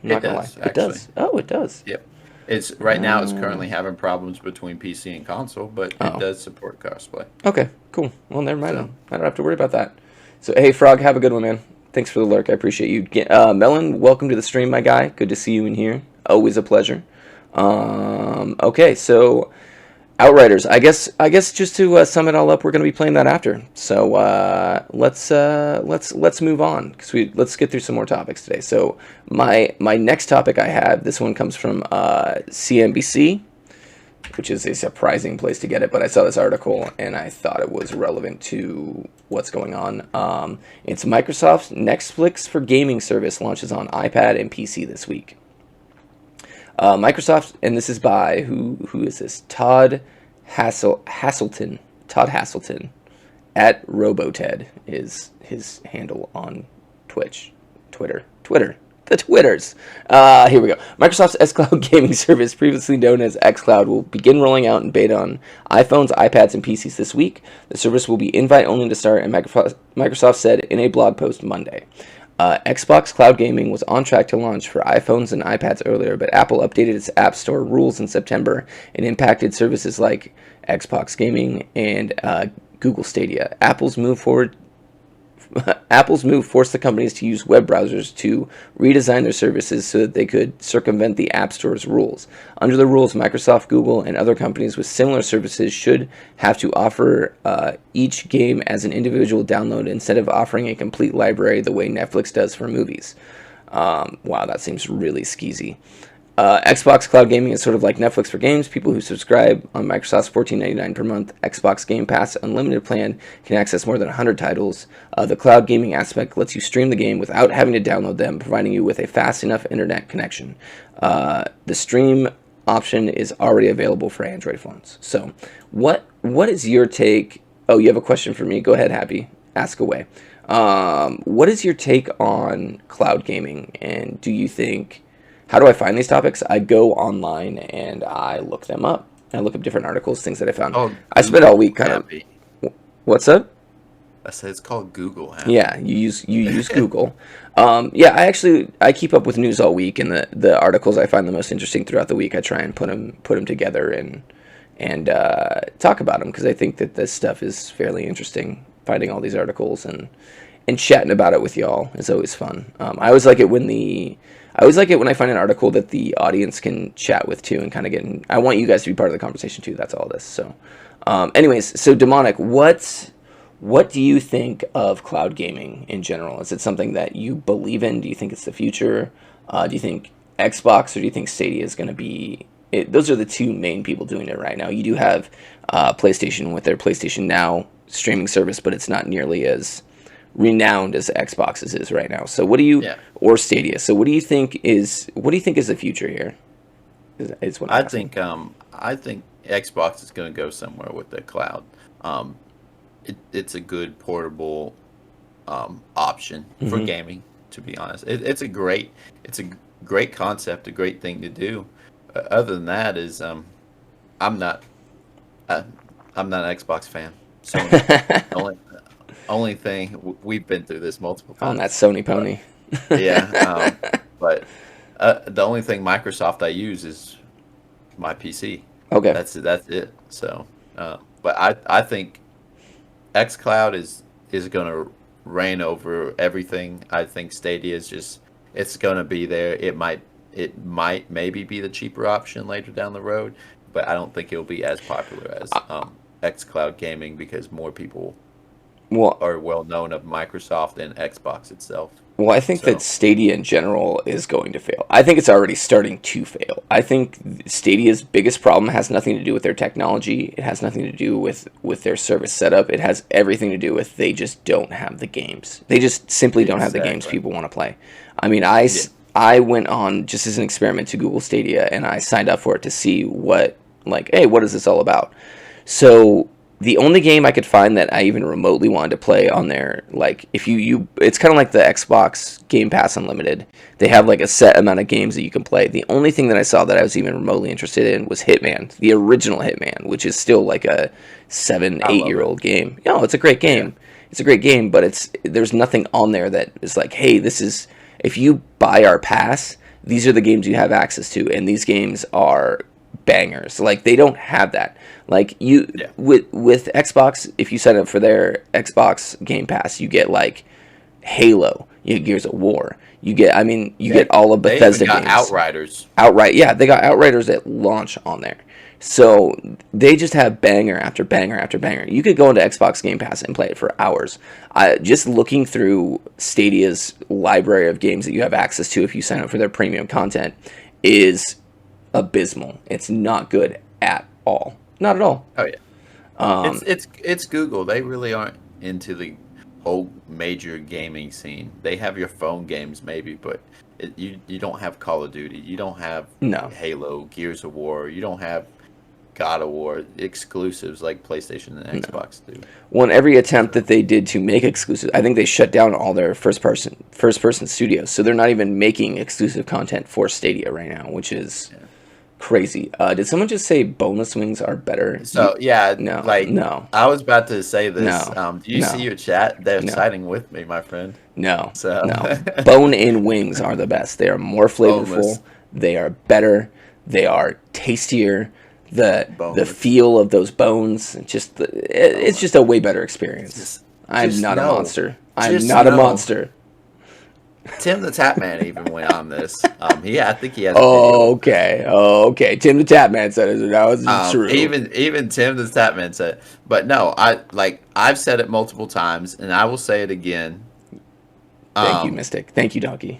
It does. It does. Oh, it does. Yep. It's now. It's currently having problems between PC and console, but it does support crossplay. Okay, cool. Well, never mind. So, I don't have to worry about that. So, hey, Frog, have a good one, man. Thanks for the lurk. I appreciate you. Melon, welcome to the stream, my guy. Good to see you in here. Always a pleasure. Okay, so Outriders. I guess just to sum it all up, we're going to be playing that after. So let's move on, because let's get through some more topics today. So my next topic I have, this one comes from CNBC, which is a surprising place to get it, but I saw this article and I thought it was relevant to what's going on. It's Microsoft's Netflix for gaming service launches on iPad and PC this week. Microsoft, and this is by who is this? Todd Haselton. Todd Haselton at RoboTed is his handle on Twitter. The Twitters. Here we go. Microsoft's xCloud gaming service, previously known as xCloud, will begin rolling out in beta on iPhones, iPads, and PCs this week. The service will be invite-only to start, and Microsoft said in a blog post Monday. Xbox Cloud Gaming was on track to launch for iPhones and iPads earlier, but Apple updated its App Store rules in September and impacted services like Xbox Gaming and Google Stadia. Apple's move forced the companies to use web browsers to redesign their services so that they could circumvent the App Store's rules. Under the rules, Microsoft, Google, and other companies with similar services should have to offer each game as an individual download instead of offering a complete library the way Netflix does for movies. Wow, that seems really skeezy. Xbox Cloud Gaming is sort of like Netflix for games. People who subscribe on Microsoft's $14.99 per month Xbox Game Pass Unlimited plan can access more than 100 titles. The cloud gaming aspect lets you stream the game without having to download them, providing you with a fast enough internet connection. The stream option is already available for Android phones. So, what is your take? Oh, you have a question for me? Go ahead, Happy. Ask away. What is your take on cloud gaming, and do you think... How do I find these topics? I go online and I look them up. I look up different articles, things that I found. Oh, I spent all week kind Happy. of... What's up? I said it's called Google Happy. Yeah, you use Google. Yeah, I keep up with news all week, and the articles I find the most interesting throughout the week, I try and put them together and talk about them, because I think that this stuff is fairly interesting. Finding all these articles and chatting about it with y'all is always fun. I always like it when I find an article that the audience can chat with too, and kind of I want you guys to be part of the conversation too. That's all this. So, anyways, so Demonic, what do you think of cloud gaming in general? Is it something that you believe in? Do you think it's the future? Do you think Xbox, or do you think Stadia is going to be it? Those are the two main people doing it right now. You do have PlayStation with their PlayStation Now streaming service, but it's not nearly as renowned as Xbox's is right now. So what do you or Stadia? So what do you think is the future here? Is what I think Xbox is going to go somewhere with the cloud. It's a good portable option for gaming. To be honest, it's a great concept, a great thing to do. Other than that, is I'm not an Xbox fan. So only thing, we've been through this multiple times on that Sony pony. But the only thing Microsoft I use is my PC. Okay, that's it. So, but I think xCloud is going to reign over everything. I think Stadia is it's going to be there. It might maybe be the cheaper option later down the road, but I don't think it'll be as popular as xCloud gaming, because more people are well known of Microsoft and Xbox itself. Well, I think that Stadia in general is going to fail. I think it's already starting to fail. I think Stadia's biggest problem has nothing to do with their technology. It has nothing to do with their service setup. It has everything to do with they just don't have the games. They just simply don't have the games people want to play. I mean, I went on just as an experiment to Google Stadia, and I signed up for it to see what is this all about? So the only game I could find that I even remotely wanted to play on there, like if you it's kind of like the Xbox Game Pass Unlimited. They have like a set amount of games that you can play. The only thing that I saw that I was even remotely interested in was Hitman, the original Hitman, which is still like a 7-8-year-old game. You know, it's a great game. Yeah. It's a great game, but there's nothing on there that is like, hey, this is, if you buy our pass, these are the games you have access to, and these games are bangers. Like, they don't have that. Like, with Xbox, if you sign up for their Xbox Game Pass, you get like Halo, you get Gears of War, you get all of Bethesda games. Outriders. They got Outriders at launch on there. So they just have banger after banger after banger. You could go into Xbox Game Pass and play it for hours. Just looking through Stadia's library of games that you have access to if you sign up for their premium content is abysmal. It's not good at all. Not at all. Oh yeah. It's Google. They really aren't into the whole major gaming scene. They have your phone games maybe, but you don't have Call of Duty. You don't have Halo, Gears of War. You don't have God of War exclusives like PlayStation and Xbox do. Well, in every attempt that they did to make exclusive, I think they shut down all their first person studios. So they're not even making exclusive content for Stadia right now, which is crazy. Did someone just say bonus wings are better? So no. I was about to say this. Do you see your chat? They're siding with me, my friend. No. Bone-in wings are the best. They are more flavorful. Boneless. They are better. They are tastier. The feel of those bones, it's just a way better experience. I'm not a monster. I'm not a monster. Tim the Tap Man even went on this. I think he has. Okay. Tim the Tap Man said it. That was true. Even Tim the Tap Man said it. But no, I've said it multiple times, and I will say it again. Thank you, Mystic. Thank you, Donkey.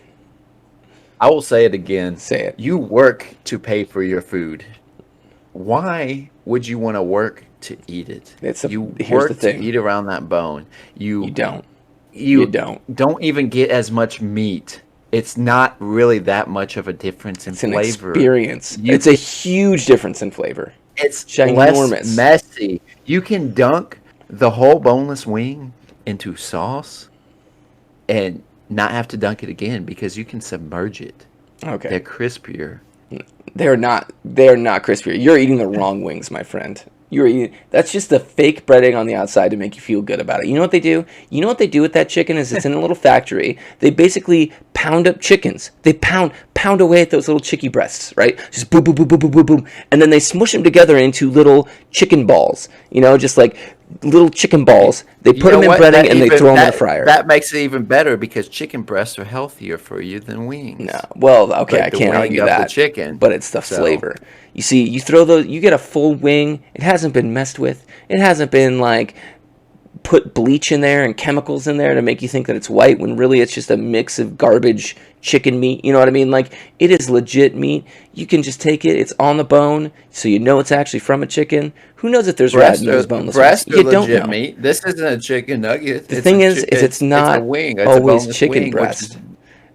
I will say it again. Say it. You work to pay for your food. Why would you want to work to eat it? Here's You the work to thing. eat around that bone. You don't. You don't. don't even get as much meat. It's not really that much of a difference in It's an flavor. experience. It's a huge difference in flavor. It's ginormous. less messy. You can dunk the whole boneless wing into sauce and not have to dunk it again because you can submerge it. Okay. They're crispier. They're not crispier. You're eating the wrong wings, my friend. That's just the fake breading on the outside to make you feel good about it. You know what they do? You know what they do with that chicken is it's in a little factory. They basically pound up chickens. They pound away at those little chickie breasts, right? Just boom, boom, boom, boom, boom, boom, boom. And then they smush them together into little chicken balls. You know, just like little chicken balls. They put them in breading and they throw them in the fryer. That makes it even better because chicken breasts are healthier for you than wings. No. Well, okay, Like I the can't wing argue of the that. chicken. But it's the flavor. You see, you throw those, you get a full wing. It hasn't been messed with. It hasn't been like put bleach in there and chemicals in there to make you think that it's white when really it's just a mix of garbage chicken meat. You know what I mean? Like, it is legit meat. You can just take it. It's on the bone, so you know it's actually from a chicken. Who knows if there's rat in those boneless breasts wings? are You don't legit know. meat. This isn't a chicken nugget. The thing is it's not a wing. It's always a boneless chicken wing, breast.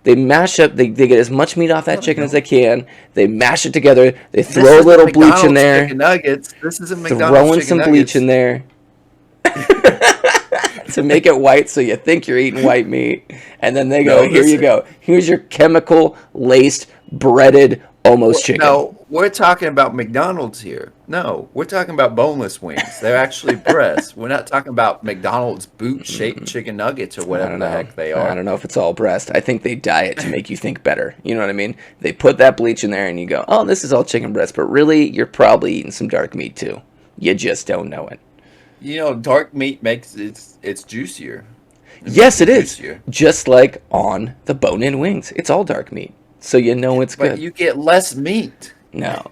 They mash up, they get as much meat off that chicken as they can. They mash it together. They throw a little bleach in there. Chicken nuggets. This isn't McDonald's Throwing chicken some nuggets. bleach in there to make it white so you think you're eating white meat. And then they go, here you go. Here's your chemical-laced, breaded, almost chicken. No, we're talking about McDonald's here. No, we're talking about boneless wings. They're actually breasts. We're not talking about McDonald's boot-shaped chicken nuggets or whatever the heck they are. I don't know if it's all breast. I think they dye it to make you think better. You know what I mean? They put that bleach in there and you go, oh, this is all chicken breast. But really, you're probably eating some dark meat too. You just don't know it. You know, dark meat makes it's juicier. Yes, it is. Juicier. Just like on the bone-in wings. It's all dark meat. So you know it's good. But you get less meat. No,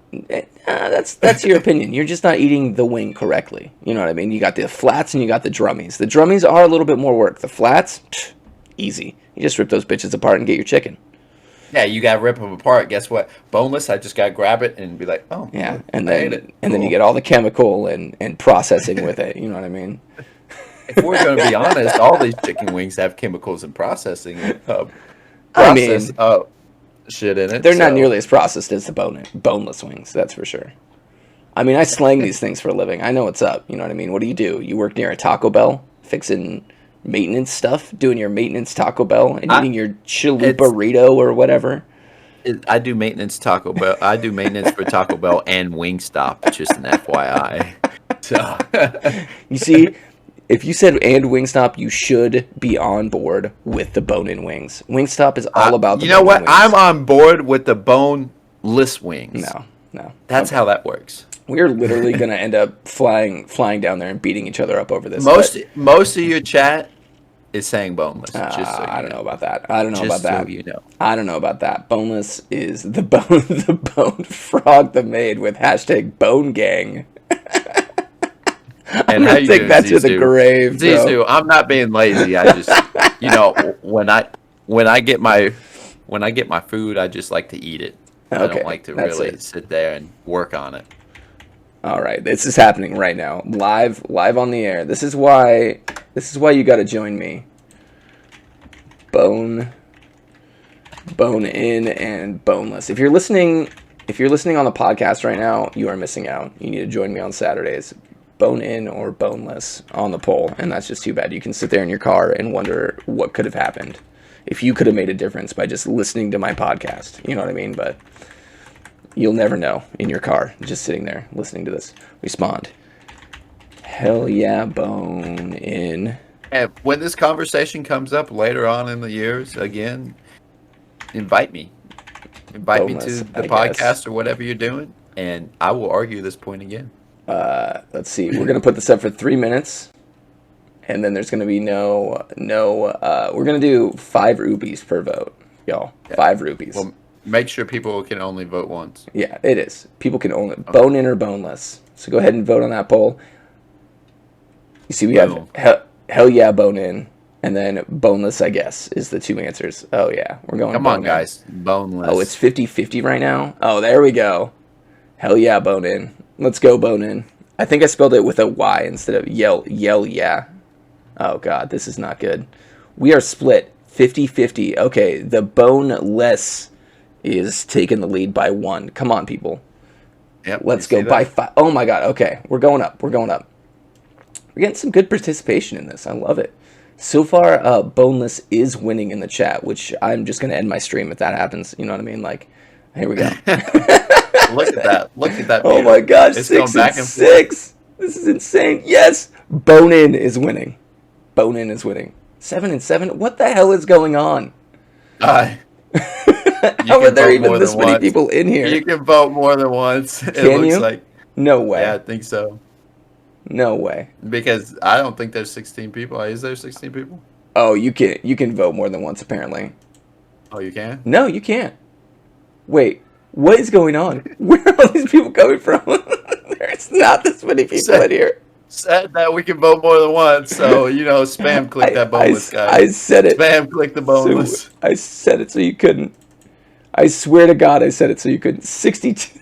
that's your opinion. You're just not eating the wing correctly. You know what I mean? You got the flats and you got the drummies. The drummies are a little bit more work. The flats, easy. You just rip those bitches apart and get your chicken. Yeah, you gotta rip them apart. Guess what? Boneless, I just gotta grab it and be like, oh. Yeah, and then you get all the chemical and processing with it. You know what I mean? If we're gonna be honest, all these chicken wings have chemicals and processing. Shit in it. They're not nearly as processed as the boneless wings, that's for sure. I mean, I slang these things for a living. I know what's up. You know what I mean? What do? You work near a Taco Bell, fixing maintenance stuff, doing your maintenance Taco Bell, and eating your chalupa burrito or whatever. I do maintenance Taco Bell. I do maintenance for Taco Bell and Wingstop. Just an FYI. So. You see. If you said and Wingstop, you should be on board with the bone-in wings. Wingstop is all about the You know what? wings. I'm on board with the boneless wings. No. That's how that works. We're literally going to end up flying down there and beating each other up over this. Most of your chat is saying boneless. I don't know about that. I don't know about that. So you know. I don't know about that. Boneless is the bone frog the maid with hashtag bone gang. And how you take that to the grave, Zizou, I'm not being lazy. I just, when I get my food, I just like to eat it. Okay, I don't like to really sit there and work on it. All right, this is happening right now, live on the air. This is why you got to join me. Bone in and boneless. If you're listening on the podcast right now, you are missing out. You need to join me on Saturdays. Bone in or boneless on the poll, and that's just too bad. You can sit there in your car and wonder what could have happened if you could have made a difference by just listening to my podcast. You know what I mean? But you'll never know in your car, just sitting there listening to this. Respond. Hell yeah, bone in. And when this conversation comes up later on in the years, again, invite me. Invite boneless, me to the podcast or whatever you're doing, and I will argue this point again. Let's see. We're gonna put this up for 3 minutes, and then there's gonna be no. We're gonna do 5 rupees per vote, y'all. Yeah. 5 rupees. Well, make sure people can only vote once. Yeah, it is. People can only bone in or boneless. So go ahead and vote on that poll. You see, we have hell yeah, bone in, And then boneless, I guess, is the two answers. Oh, yeah. We're going Come bone on, in. guys. Boneless. Oh, it's 50-50 right now? Oh, there we go. Hell yeah, bone in. Let's go bone in. I think I spelled it with a Y instead of yell, yeah. Oh, God, this is not good. We are split 50-50. Okay, the boneless is taking the lead by 1. Come on, people. Yep, Let's go by 5. Oh, my God. Okay, we're going up. We're getting some good participation in this. I love it. So far, boneless is winning in the chat, which I'm just going to end my stream if that happens. You know what I mean? Like, here we go. Look at that. Look at that. Oh my gosh, It's 6 going back and and 6. This is insane. Yes, bone in is winning. Bone in is winning. 7 and 7. What the hell is going on? How are there even this many people in here? You can vote more than once. It Can looks you? like. No way. Yeah, I think so. No way. Because I don't think there's 16 people. Is there 16 people? Oh, you can vote more than once apparently. Oh, you can? No, you can't. Wait, what is going on? Where are all these people coming from? There's not this many people in here. Said that we can vote more than once, so spam click that boneless guy. I said it. Spam click the boneless. So, I said it so you couldn't. I swear to God, I said it so you couldn't. 62.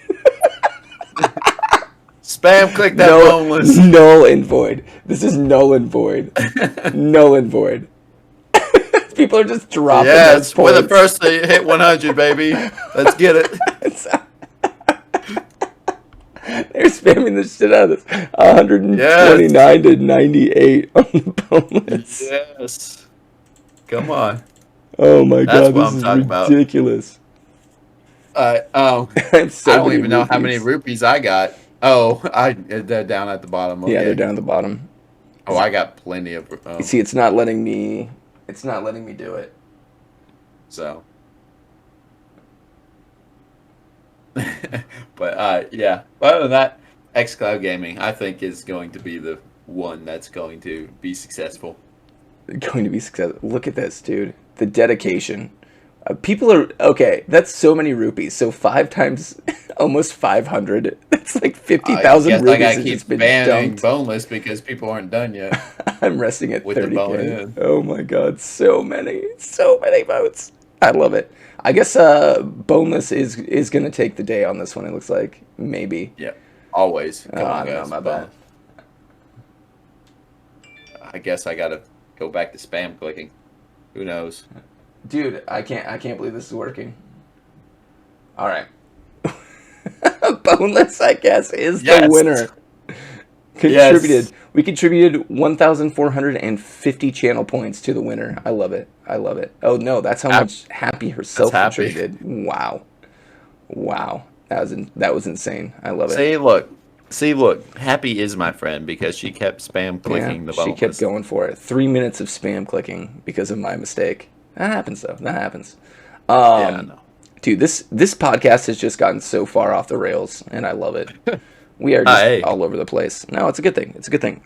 Spam click that boneless. Null and void. This is null and void. Null and void. People are just dropping. Yes, we're the first to hit 100, baby. Let's get it. They're spamming the shit out of this. 129 to 98 on the boneless. Yes. Come on. Oh my God, what this I'm is talking ridiculous. I don't even know how many rupees I got. Oh, they're down at the bottom. Okay. Yeah, they're down at the bottom. Oh, I got plenty of. You see, it's not letting me. It's not letting me do it. So. But yeah. Other than that, xCloud Gaming, I think, is going to be the one that's going to be successful. Going to be successful. Look at this, dude. The dedication. People are okay. That's so many rupees. So 5 times almost 500. That's like 50,000 rupees. I gotta keep been banning dumped. boneless because people aren't done yet. I'm resting at with 30K. The bone in. Oh my God, so many votes. I love it. I guess boneless is gonna take the day on this one. It looks like maybe. Yeah, always. Come on, guys. My bad. I guess I gotta go back to spam clicking. Who knows? Dude, I can't believe this is working. All right. Boneless, I guess, is the winner. Contributed. Yes. We contributed 1,450 channel points to the winner. I love it. I love it. Oh no, that's how much Happy herself contributed. Wow. That was insane. I love it. See, look. Happy is my friend because she kept spam clicking the boneless. She kept going for it. 3 minutes of spam clicking because of my mistake. That happens, though. That happens. Yeah, no. Dude, this podcast has just gotten so far off the rails, and I love it. We are just all over the place. No, it's a good thing. It's a good thing.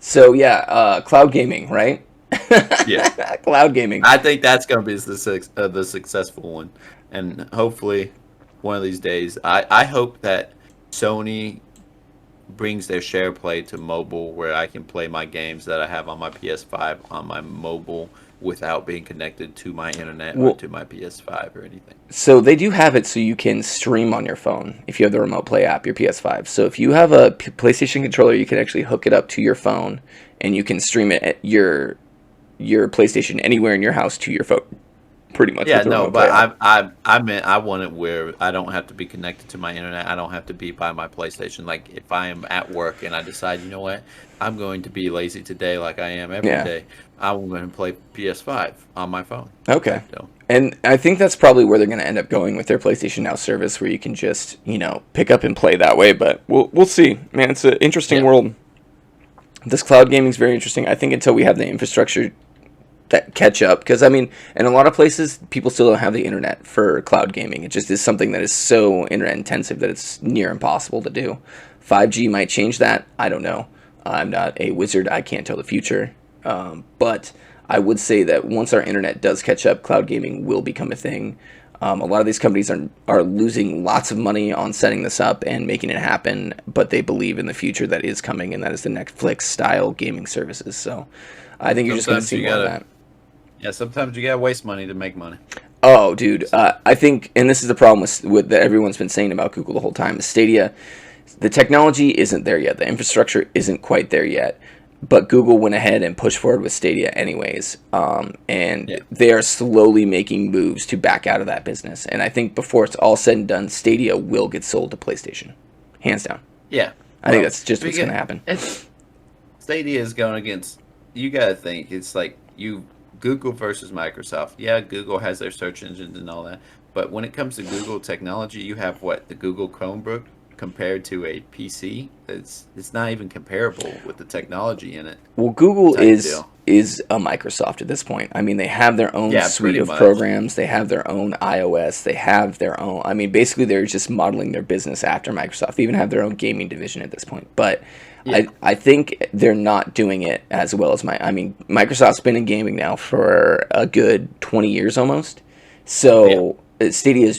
So yeah, cloud gaming, right? Yeah, cloud gaming. I think that's gonna be the successful one, and hopefully, one of these days, I hope that Sony brings their share play to mobile, where I can play my games that I have on my PS5 on my mobile without being connected to my internet or to my PS5 or anything. So they do have it so you can stream on your phone if you have the Remote Play app, your PS5. So if you have a PlayStation controller, you can actually hook it up to your phone and you can stream it at your PlayStation anywhere in your house to your phone. Pretty much. Yeah, no, but I meant I want it where I don't have to be connected to my internet. I don't have to be by my PlayStation. Like if I am at work and I decide, you know what, I'm going to be lazy today, like I am every day. I'm going to play PS5 on my phone. Okay. And I think that's probably where they're going to end up going with their PlayStation Now service, where you can just pick up and play that way. But we'll see, man. It's an interesting world. This cloud gaming is very interesting. I think until we have the infrastructure that catch up, because I mean, in a lot of places people still don't have the internet for cloud gaming. It just is something that is so internet intensive that it's near impossible to do. 5G might change that. I don't know. I'm not a wizard. I can't tell the future. But I would say that once our internet does catch up, cloud gaming will become a thing. A lot of these companies are losing lots of money on setting this up and making it happen, but they believe in the future that is coming, and that is the Netflix style gaming services. So I think you're just going to see more of that. Yeah, sometimes you gotta waste money to make money. Oh, dude, I think, and this is the problem with that everyone's been saying about Google the whole time, is Stadia. The technology isn't there yet. The infrastructure isn't quite there yet. But Google went ahead and pushed forward with Stadia anyways. And they are slowly making moves to back out of that business. And I think before it's all said and done, Stadia will get sold to PlayStation. Hands down. Yeah. I think that's just what's going to happen. Stadia is going against, you got to think, it's like Google versus Microsoft. Yeah, Google has their search engines and all that. But when it comes to Google technology, you have the Google Chromebook compared to a PC. It's not even comparable with the technology in it. Well, Google is a Microsoft at this point. I mean, they have their own suite of programs. They have their own iOS. They have their own. I mean, basically, they're just modeling their business after Microsoft. They even have their own gaming division at this point. But I think they're not doing it as well as Microsoft's been in gaming now for a good 20 years almost. So Stadia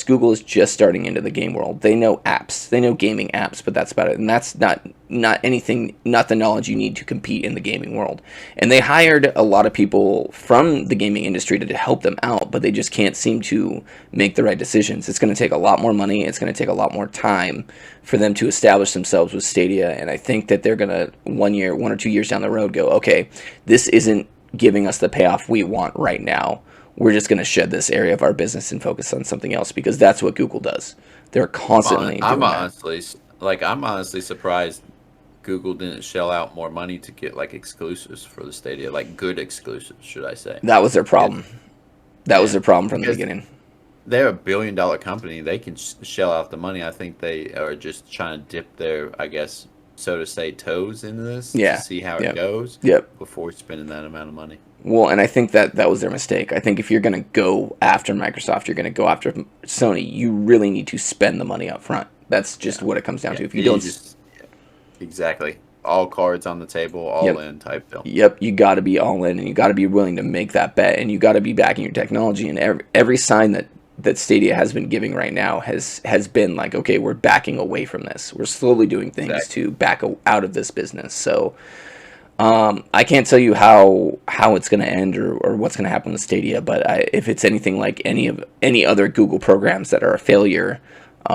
Google is just starting into the game world. They know apps, they know gaming apps, but that's about it. And that's not the knowledge you need to compete in the gaming world. And they hired a lot of people from the gaming industry to help them out, but they just can't seem to make the right decisions. It's going to take a lot more money. It's going to take a lot more time for them to establish themselves with Stadia. And I think that they're going to 1 or 2 years down the road go, okay, this isn't giving us the payoff we want right now. We're just going to shed this area of our business and focus on something else, because that's what Google does. They're constantly I'm honestly surprised Google didn't shell out more money to get exclusives for the Stadia, good exclusives, should I say. That was their problem. That was their problem from the beginning. They're a billion-dollar company. They can shell out the money. I think they are just trying to dip their, I guess, so to say, toes into this to see how it goes before spending that amount of money. Well, and I think that was their mistake. I think if you're going to go after Microsoft, you're going to go after Sony, you really need to spend the money up front. That's just what it comes down to. If you don't... Exactly. All cards on the table, all in type deal. Yep, you got to be all in, and you got to be willing to make that bet, and you got to be backing your technology. And every sign that Stadia has been giving right now has been like, okay, we're backing away from this. We're slowly doing things to back out of this business. So... I can't tell you how it's going to end or what's going to happen with Stadia, but if it's anything like any other Google programs that are a failure,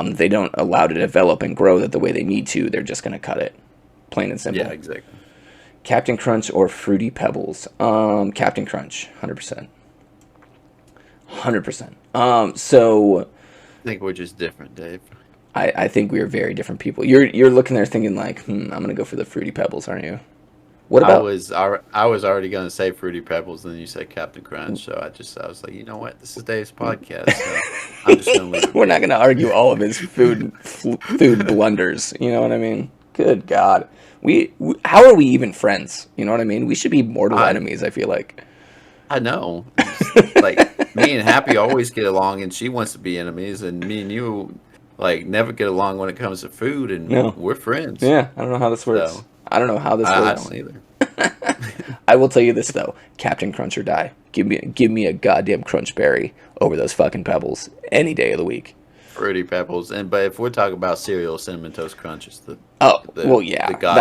they don't allow to develop and grow that the way they need to, they're just going to cut it, plain and simple. Yeah, exactly. Captain Crunch or Fruity Pebbles? Captain Crunch, 100%. 100%. So... I think we're just different, Dave. I think we are very different people. You're looking there thinking like, I'm going to go for the Fruity Pebbles, aren't you? What about? I was already going to say Fruity Pebbles, and then you said Captain Crunch, so I was like, you know what? This is Dave's podcast, so I'm just going to leave it. We're not going to argue all of his food blunders. You know what I mean? Good God, how are we even friends? You know what I mean? We should be mortal enemies. I feel like. I know. Like me and Happy always get along, and she wants to be enemies, and me and you never get along when it comes to food, and we're friends. Yeah, I don't know how this works. So, I don't know how this works. I don't either. I will tell you this though, Captain Crunch or die. Give me a goddamn Crunch Berry over those fucking Pebbles any day of the week. Fruity Pebbles, but if we're talking about cereal, Cinnamon Toast Crunch is the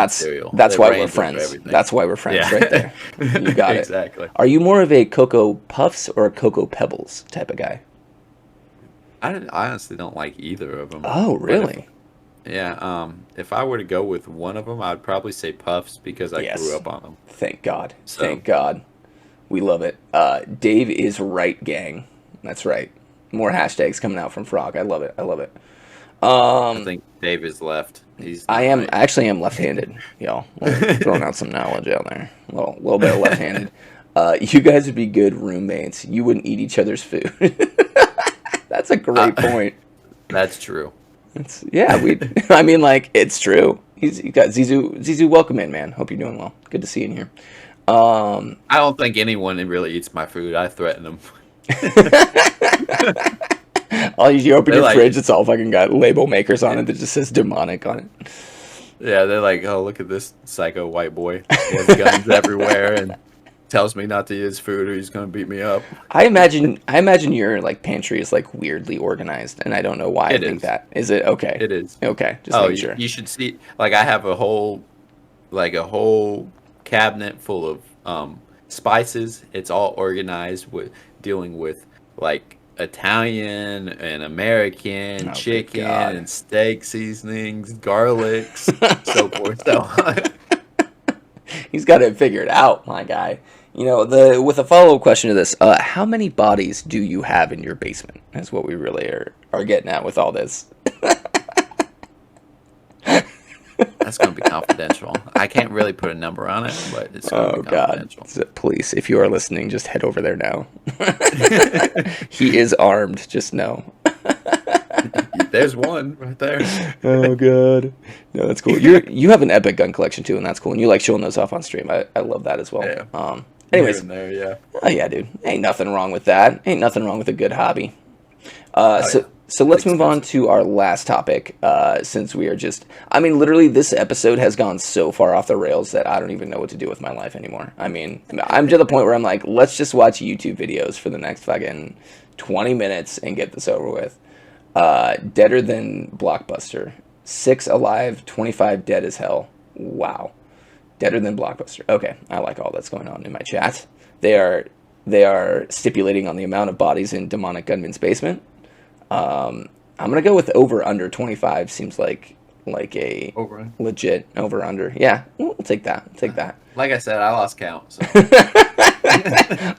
cereal. That's why we're friends. That's why we're friends, right there. You got it. Exactly. Are you more of a Cocoa Puffs or a Cocoa Pebbles type of guy? I honestly don't like either of them. Oh, really? If I were to go with one of them, I'd probably say Puffs because I grew up on them. Thank God. So. Thank God. We love it. Dave is right, gang. That's right. More hashtags coming out from Frog. I love it. I think Dave is left. I am left-handed, y'all. Throwing out some knowledge out there. A little bit of left-handed. You guys would be good roommates. You wouldn't eat each other's food. That's a great point. That's true. It's true. You got Zizu, welcome in, man. Hope you're doing well. Good to see you in here. I don't think anyone really eats my food. I threaten them. You open your fridge, it's all fucking got label makers on it that just says demonic on it. Yeah, they're like, oh, look at this psycho white boy. He has guns everywhere and tells me not to eat his food or he's gonna beat me up. I imagine your like pantry is like weirdly organized, and I don't know why I It think is. that. Is it okay? It is. Okay, just Oh, making sure. you should see. Like I have a whole cabinet full of spices. It's all organized with dealing with like Italian and American Oh, good chicken God. and steak seasonings, garlics, so forth. So He's got it figured out, my guy. You know, the with a follow up question to this, how many bodies do you have in your basement? That's what we really are getting at with all this. that's going to be confidential. I can't really put a number on it, but it's going to Oh be God, confidential. so, please, if you are listening, just head over there now. He is armed. Just know. There's one right there. Oh God, no, that's cool. You have an epic gun collection too, and that's cool. And you like showing those off on stream. I love that as well. Yeah, here Anyways, and there, yeah. oh yeah, dude, ain't nothing wrong with that. Ain't nothing wrong with a good hobby. Oh yeah, So it's let's move on expensive. to our last topic. Since we are just, I mean, literally, this episode has gone so far off the rails that I don't even know what to do with my life anymore. I mean, I'm to the point where I'm like, let's just watch YouTube videos for the next fucking 20 minutes and get this over with. Deader than Blockbuster. 6 alive, 25 dead as hell. Wow. Deader than Blockbuster. Okay, I like all that's going on in my chat. They are stipulating on the amount of bodies in Demonic Gunman's basement. I'm gonna go with over under 25. Seems like a Over. legit over under. Yeah, we'll take that. We'll take that. Like I said, I lost count. So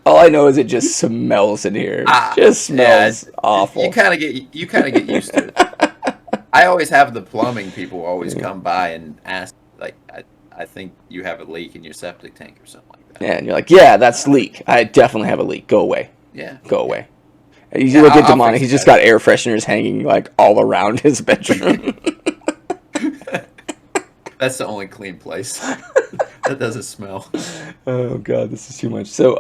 All I know is it just smells in here. Just yeah, smells awful. you kind of get used to it. I always have the plumbing people always Yeah. come by and ask, like, I think you have a leak in your septic tank or something like that. Yeah, and you're like, yeah, that's leak. I definitely have a leak. Go away. Yeah, Go away. You yeah, look at I'll Demonic. fix He's it, just guys. got air fresheners hanging like all around his bedroom. That's the only clean place that doesn't smell. Oh God, this is too much. So,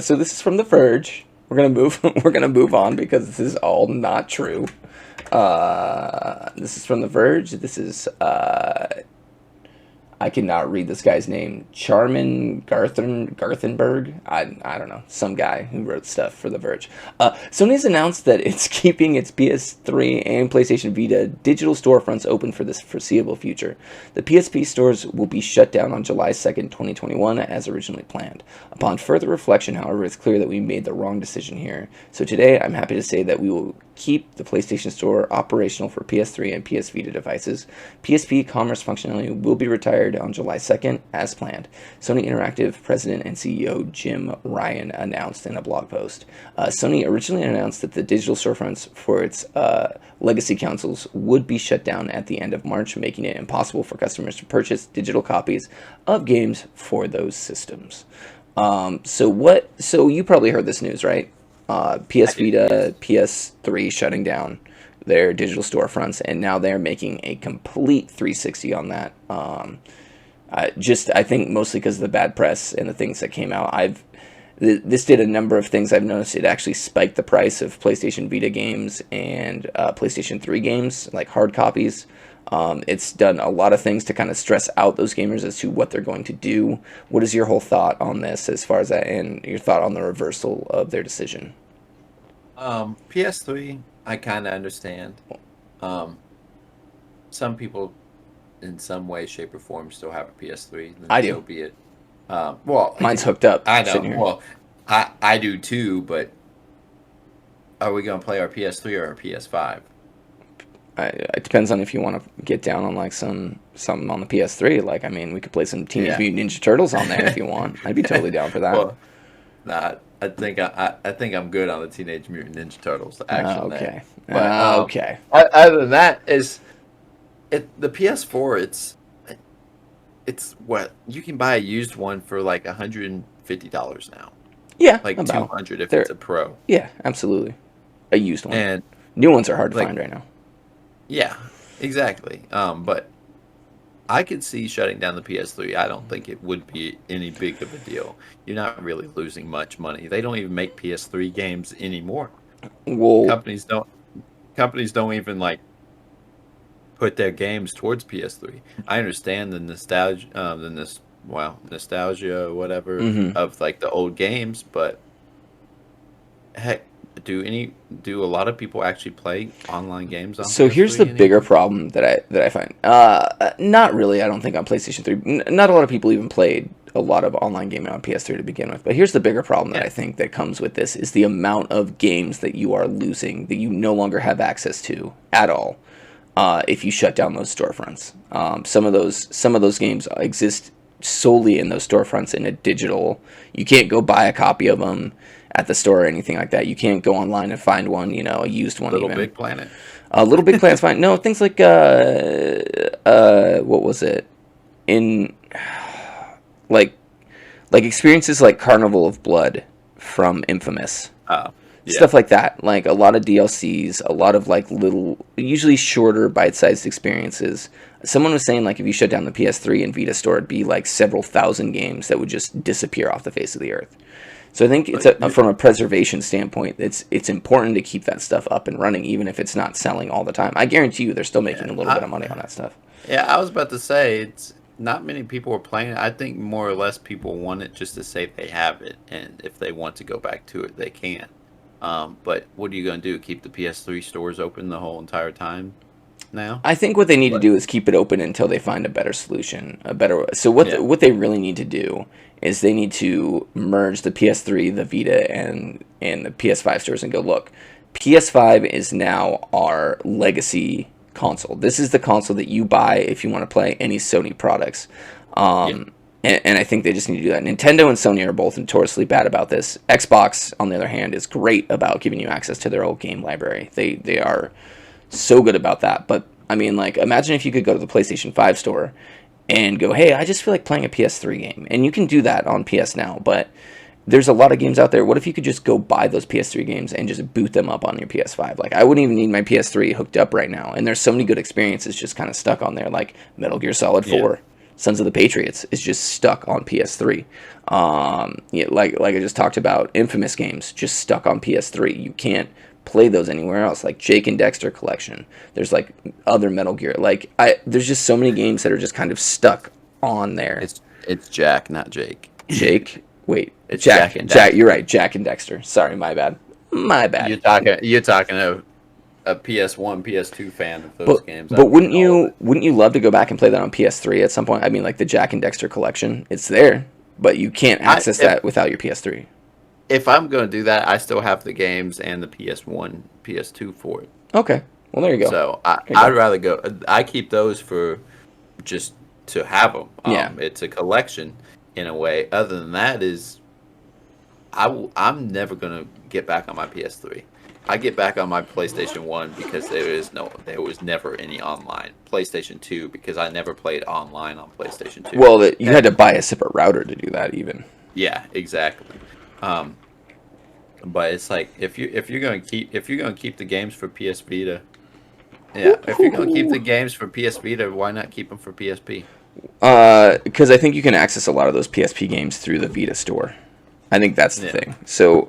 so this is from The Verge. We're gonna move. We're gonna move on because this is all not true. This is from The Verge. This is I cannot read this guy's name. Charmin Garthenberg. I don't know. Some guy who wrote stuff for The Verge. Sony's announced that it's keeping its PS3 and PlayStation Vita digital storefronts open for this foreseeable future. The PSP stores will be shut down on July 2nd, 2021, as originally planned. Upon further reflection, however, it's clear that we made the wrong decision here. So today, I'm happy to say that we will keep the PlayStation Store operational for PS3 and PS Vita devices. PSP commerce functionality will be retired on July 2nd, as planned. Sony Interactive President and CEO Jim Ryan announced in a blog post. Sony originally announced that the digital storefronts for its legacy consoles would be shut down at the end of March, making it impossible for customers to purchase digital copies of games for those systems. So you probably heard this news, right? PS I did, yes. Vita, PS3 shutting down their digital storefronts, and now they're making a complete 360 on that. I think mostly because of the bad press and the things that came out. This did a number of things. I've noticed it actually spiked the price of PlayStation Vita games and PlayStation 3 games, like hard copies. It's done a lot of things to kind of stress out those gamers as to what they're going to do. What is your whole thought on this as far as that, and your thought on the reversal of their decision? PS3, I kind of understand. Some people, in some way, shape, or form, still have a PS3. Then I do. so be it. Well, Mine's hooked up. I know. Sitting here. Well, I do too. But are we gonna play our PS3 or our PS5? It depends on if you want to get down on like something on the PS3. Like, I mean, we could play some Teenage Yeah. Mutant Ninja Turtles on there if you want. I'd be totally down for that. Well, nah, I think I'm good on the Teenage Mutant Ninja Turtles action there. Okay. But Okay. other than that, the PS4. It's what you can buy a used one for like $150 now, Yeah. like About. 200 if They're- it's a Pro. Yeah, absolutely. A used one. And New ones are hard to like, find right now. yeah, exactly. But I could see shutting down the PS3. I don't think it would be any big of a deal. You're not really losing much money. They don't even make PS3 games anymore. Well, Companies don't even like put their games towards PS3. I understand the nostalgia, nostalgia or whatever Hmm. of like the old games, but heck, do a lot of people actually play online games on So here's the PS3 bigger anymore? problem that I find. Not really. I don't think on PlayStation 3. Not a lot of people even played a lot of online gaming on PS3 to begin with. But here's the bigger problem that Yeah, I think that comes with this is the amount of games that you are losing that you no longer have access to at all. If you shut down those storefronts, some of those games exist solely in those storefronts in a digital. You can't go buy a copy of them at the store or anything like that. You can't go online and find one, a used one Little even. Big Planet. Little Big Plan's fine. No, things like what was it? In like like experiences like Carnival of Blood from Infamous. Oh, yeah. Stuff like that. Like a lot of DLCs, a lot of like little, usually shorter bite-sized experiences. Someone was saying like if you shut down the PS3 and Vita store, it'd be like several thousand games that would just disappear off the face of the earth. So I think it's But from a preservation standpoint, it's important to keep that stuff up and running, even if it's not selling all the time. I guarantee you, they're still making yeah, a little bit of money on that stuff. I was about to say it's not many people are playing it. I think more or less people want it just to say they have it, and if they want to go back to it, they can. But what are you going to do? Keep the PS3 stores open the whole entire time now? I think what they need to But do is keep it open until they find a better solution, a better. So what yeah, what they really need to do is they need to merge the PS3, the Vita, and the PS5 stores and go look. PS5 is now our legacy console. This is the console that you buy if you want to play any Sony products. yeah, And I think they just need to do that. Nintendo and Sony are both notoriously bad about this. Xbox, on the other hand, is great about giving you access to their old game library. They are so good about that. But I mean, like, imagine if you could go to the PlayStation 5 store and go, hey, I just feel like playing a PS3 game. And you can do that on PS Now, but there's a lot of games out there. What if you could just go buy those PS3 games and just boot them up on your PS5? Like, I wouldn't even need my PS3 hooked up right now. And there's so many good experiences just kind of stuck on there, like Metal Gear Solid yeah. 4. Sons of the Patriots is just stuck on PS3. Yeah, like I just talked about, Infamous games just stuck on PS3. You can't play those anywhere else. Like Jake and Dexter collection. There's like other Metal Gear. There's just so many games that are just kind of stuck on there. It's Jack, not Jake. Jake, wait, It's Jack, Jack and Jack. You're Dexter. right, Jack and Dexter. Sorry, my bad. My bad. You're talking a PS1, PS2 fan of those But games. but I've wouldn't played all of you it. wouldn't you love to go back and play that on PS3 at some point? I mean, like the Jack and Dexter collection, it's there, but you can't I access that without your PS3. if I'm going to do that, I still have the games and the PS1, PS2 for it. Okay, well there you go. So There you I'd go. rather go. I keep those for just to have them. Yeah. It's a collection in a way. Other than that, I'm never gonna get back on my PS3. I get back on my PlayStation 1 because there was never any online. PlayStation 2 because I never played online on PlayStation 2. Well, you had to buy a separate router to do that, even. Yeah, exactly. Um, but it's like if you're gonna keep the games for PS Vita, yeah, if you're gonna keep the games for PS Vita, why not keep them for PSP? Because I think you can access a lot of those PSP games through the Vita store. I think that's the Yeah. thing. So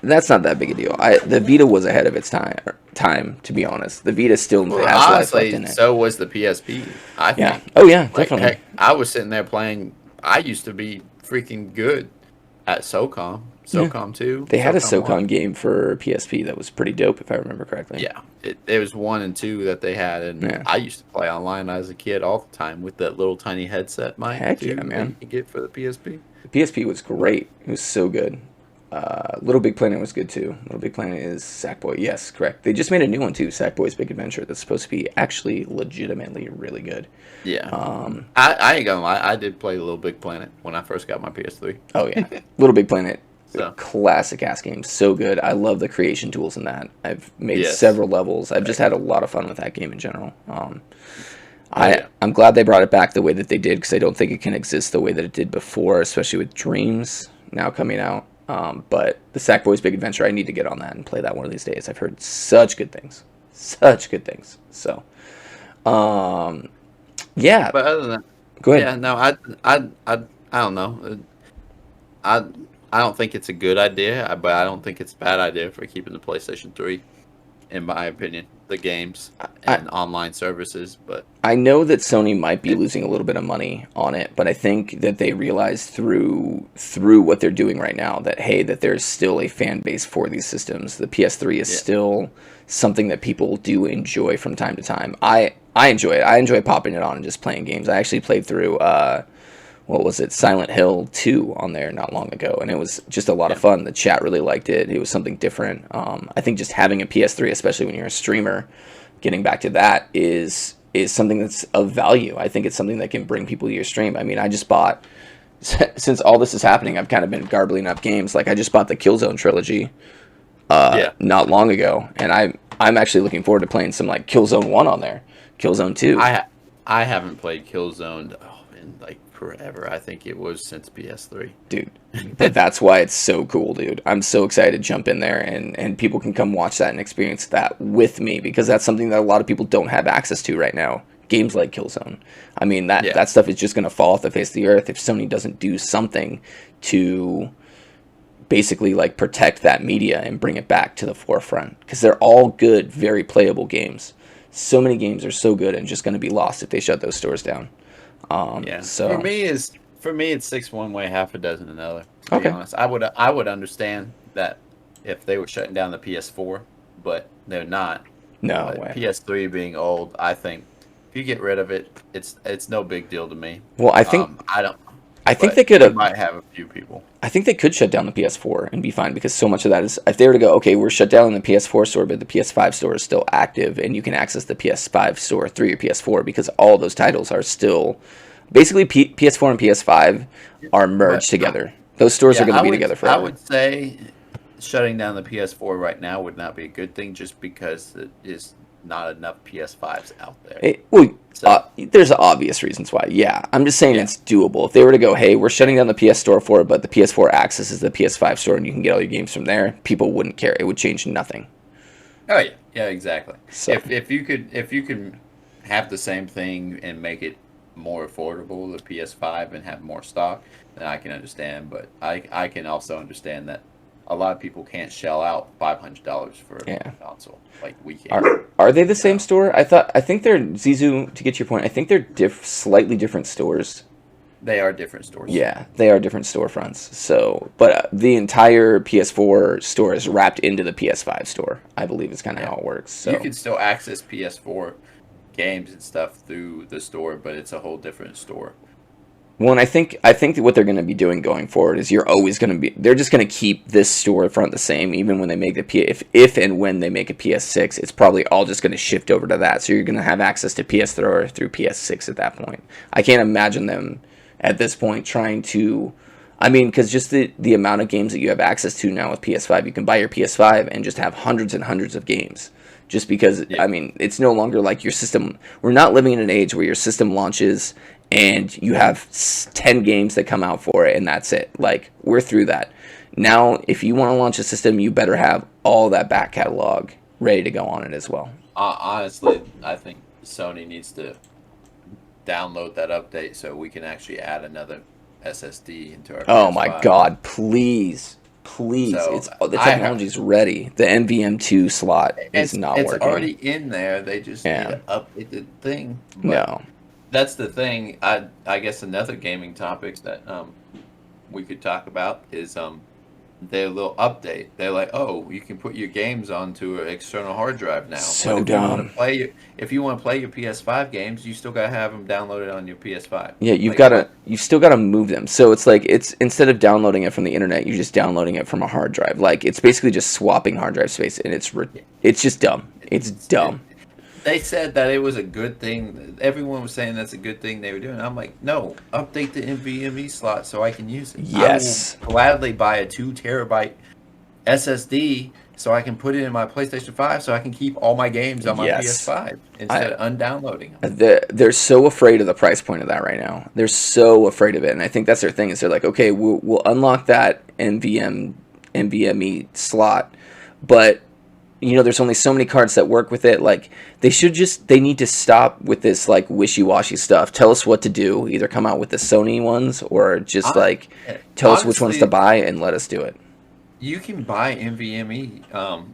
that's not that big a deal. The Vita was ahead of its time, to be honest. The Vita still Well, has life left in honestly, it. so was the PSP. I Yeah. think. Oh yeah, Like definitely. heck, I was sitting there playing. I used to be freaking good at SOCOM, Yeah. SOCOM 2, They had a SOCOM 1. SOCOM game for PSP that was pretty dope, if I remember correctly. Yeah, it was 1 and 2 that they had, and Yeah. I used to play online as a kid all the time with that little tiny headset mic Heck too yeah, that you man. can get for the PSP. The PSP was great. It was so good. Little Big Planet was good too. Little Big Planet is Sackboy. Yes, correct. They just made a new one too, Sackboy's Big Adventure. That's supposed to be actually legitimately really good. Yeah, Um, I ain't gonna lie, I did play Little Big Planet when I first got my PS3. oh yeah, Little Big Planet, So classic ass game, so good. I love the creation tools in that. I've made yes, several levels. I've just had a lot of fun with that game in general. oh yeah, I'm glad they brought it back the way that they did because I don't think it can exist the way that it did before, especially with Dreams now coming out. But the Sackboy's Big Adventure, I need to get on that and play that one of these days. I've heard such good things, such good things. So, um, yeah, but other than that, go ahead. yeah, no, I don't know. I don't think it's a good idea, but I don't think it's a bad idea for keeping the PlayStation 3 in my opinion, the games I, and online services. But I know that Sony might be losing a little bit of money on it, but I think that they realize through what they're doing right now that hey, that there's still a fan base for these systems. The PS3 is still something that people do enjoy from time to time. I enjoy it. I enjoy popping it on and just playing games. I actually played through what was it, Silent Hill 2 on there not long ago, and it was just a lot of fun. The chat really liked it. It was something different. I think just having a PS3, especially when you're a streamer, getting back to that is something that's of value. I think it's something that can bring people to your stream. I mean, I just bought, since all this is happening, I've kind of been garbling up games. Like I just bought the Killzone trilogy not long ago, and I'm actually looking forward to playing some like Killzone 1 on there, Killzone 2. I haven't played Killzone in like forever. I think it was since PS3. Dude, but that's why it's so cool, dude. I'm so excited to jump in there and people can come watch that and experience that with me, because that's something that a lot of people don't have access to right now. Games like Killzone. I mean, that stuff is just going to fall off the face of the earth if Sony doesn't do something to basically like protect that media and bring it back to the forefront, because they're all good, very playable games. So many games are so good and just going to be lost if they shut those stores down. So for me it's six one way, half a dozen another. To be honest, I would understand that if they were shutting down the PS4, but they're not. No way. PS3 being old, I think if you get rid of it, it's no big deal to me. Well, I think I think they could have. Might have a few people. I think they could shut down the PS4 and be fine, because so much of that is, if they were to go, okay, we're shut down the PS4 store, but the PS5 store is still active, and you can access the PS5 store through your PS4, because all those titles are still, basically PS4 and PS5 are merged together. Those stores are going to be together forever. I would say shutting down the PS4 right now would not be a good thing, just because it is not enough PS5s out there. There's obvious reasons why. Yeah, I'm just saying it's doable. If they were to go, hey, we're shutting down the PS Store for it, but the PS4 accesses the PS5 store and you can get all your games from there, people wouldn't care. It would change nothing. Oh yeah, exactly. So, if you could have the same thing and make it more affordable, the PS5, and have more stock, then I can understand. But I can also understand that a lot of people can't shell out $500 for a console like we can. Are they the same store? I think they're, Zizu, to get your point, I think they're slightly different stores. They are different stores. Yeah, they are different storefronts. So, but the entire PS4 store is wrapped into the PS5 store, I believe is kind of how it works. So you can still access PS4 games and stuff through the store, but it's a whole different store. Well, and I think what they're going to be doing going forward is they're just going to keep this storefront the same, even when they make if and when they make a PS6, it's probably all just going to shift over to that. So you're going to have access to PS4 through PS6 at that point. I can't imagine them at this point trying to, I mean, because just the amount of games that you have access to now with PS5, you can buy your PS5 and just have hundreds and hundreds of games. Just because, I mean, it's no longer like your system. We're not living in an age where your system launches and you have 10 games that come out for it, and that's it. Like, we're through that. Now, if you want to launch a system, you better have all that back catalog ready to go on it as well. Honestly, I think Sony needs to download that update so we can actually add another SSD into our PS5. Oh my God, please. So, the technology's ready. The NVM2 slot is not working. It's already in there. They just need to update the thing. No. That's the thing. I guess another gaming topic that we could talk about is their little update. They're like, oh, you can put your games onto an external hard drive now. So dumb. If you want to play your PS5 games, you still gotta have them downloaded on your PS5. Yeah, you've still gotta move them. So it's like, it's instead of downloading it from the internet, you're just downloading it from a hard drive. Like, it's basically just swapping hard drive space, and it's just dumb. It's dumb. They said that it was a good thing. Everyone was saying that's a good thing they were doing. I'm like, no, update the NVMe slot so I can use it. Yes. I will gladly buy a 2 terabyte SSD so I can put it in my PlayStation 5 so I can keep all my games on my PS5 instead of undownloading them. They're so afraid of the price point of that right now. They're so afraid of it. And I think that's their thing, is they're like, okay, we'll unlock that NVMe slot, but you know, there's only so many cards that work with it. Like, they need to stop with this, like, wishy-washy stuff. Tell us what to do. Either come out with the Sony ones or just, tell us which ones to buy and let us do it. You can buy NVMe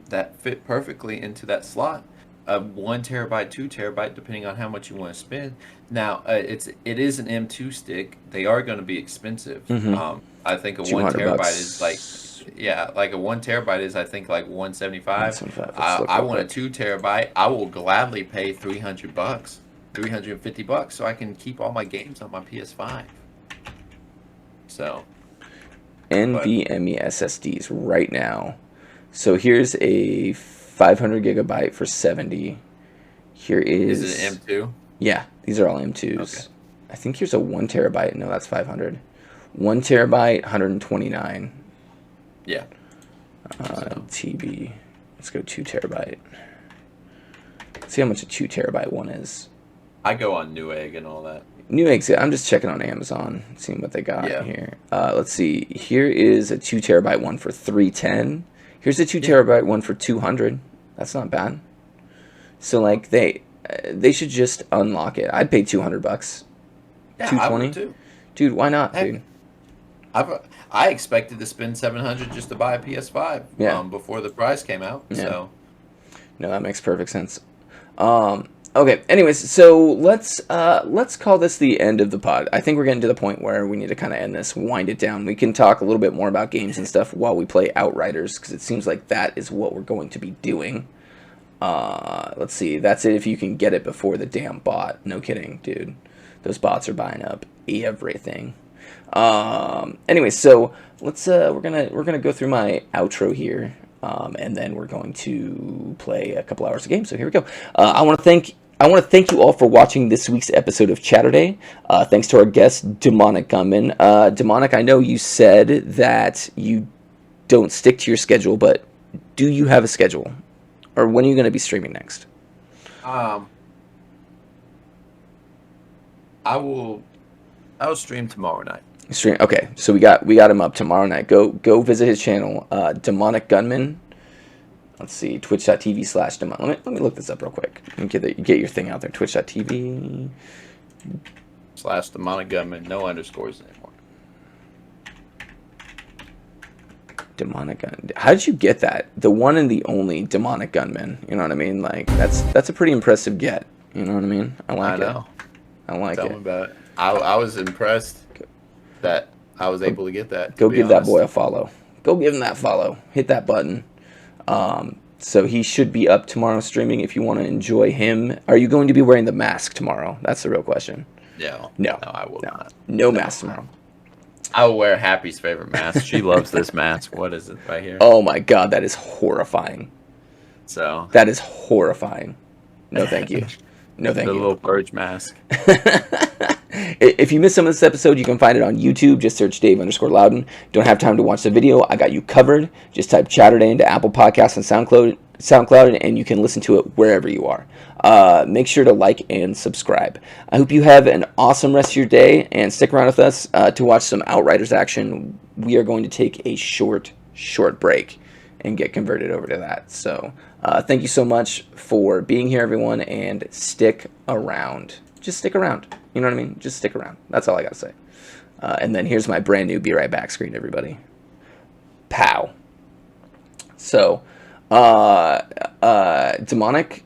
that fit perfectly into that slot. 1 terabyte, 2 terabyte, depending on how much you want to spend. Now, it is an M2 stick. They are going to be expensive. Mm-hmm. I think a one 200 terabyte is like, bucks. yeah, like a 1 terabyte is I think like 175. 175. Let's look I real want a quick. 2 terabyte. I will gladly pay $300, $350, so I can keep all my games on my PS5. So, but NVMe SSDs right now. So here's a 500 gigabyte for 70. Here is it is, M2? yeah, these are all Okay. M2s. I think here's a 1 terabyte. No, that's 500. 1 terabyte, 129. Yeah. So TB. Let's go 2 terabyte. See how much a 2 terabyte one is. I go on Newegg and all that. Newegg. I'm just checking on Amazon, seeing what they got Yeah. here. Let's see. Here is a 2 terabyte one for 310. Here's a two Yeah. terabyte one for 200. That's not bad. So like they should just unlock it. I'd pay 200 bucks. Yeah, I 220. would too. Dude, why not, Heck, dude? I expected to spend 700 just to buy a PS5 Yeah. before the price came out. Yeah. So No, that makes perfect sense. Okay. Anyways, so let's call this the end of the pod. I think we're getting to the point where we need to kind of end this, wind it down. We can talk a little bit more about games and stuff while we play Outriders, because it seems like that is what we're going to be doing. Let's see. That's it if you can get it before the damn bot. No kidding, dude. Those bots are buying up everything. Anyway, so let's we're gonna go through my outro here, and then we're going to play a couple hours of game. So here we go. I want to thank you all for watching this week's episode of Chatterday. Thanks to our guest DemonicGunman. Demonic, I know you said that you don't stick to your schedule, but do you have a schedule, or when are you going to be streaming next? I'll stream tomorrow night. Stream. Okay, so we got him up tomorrow night. Go visit his channel, DemonicGunman. Let's see, twitch.tv/demonic. Let me look this up real quick. Get your thing out there. Twitch.tv /DemonicGunman, no underscores anymore. DemonicGunman. How did you get that? The one and the only DemonicGunman. You know what I mean? Like that's a pretty impressive get. You know what I mean? I like it. I like Tell it. me about it. I was impressed that I was able to get that. Go give that boy a follow. Go give him that follow. Hit that button. So he should be up tomorrow streaming if you want to enjoy him. Are you going to be wearing the mask tomorrow? That's the real question. No, I will not. No mask tomorrow. I will wear Happy's favorite mask. She loves this mask. What is it right here? Oh my god, that is horrifying. So that is horrifying. No, thank you. No, thank you. The little purge mask. If you missed some of this episode, you can find it on YouTube. Just search Dave_Loudon. Don't have time to watch the video? I got you covered. Just type Chatterday into Apple Podcasts and SoundCloud, and you can listen to it wherever you are. Make sure to like and subscribe. I hope you have an awesome rest of your day, and stick around with us to watch some Outriders action. We are going to take a short break and get converted over to that. So thank you so much for being here, everyone, and stick around. Just stick around. You know what I mean? Just stick around. That's all I got to say. And then here's my brand new Be Right Back screen, everybody. Pow. So, Demonic,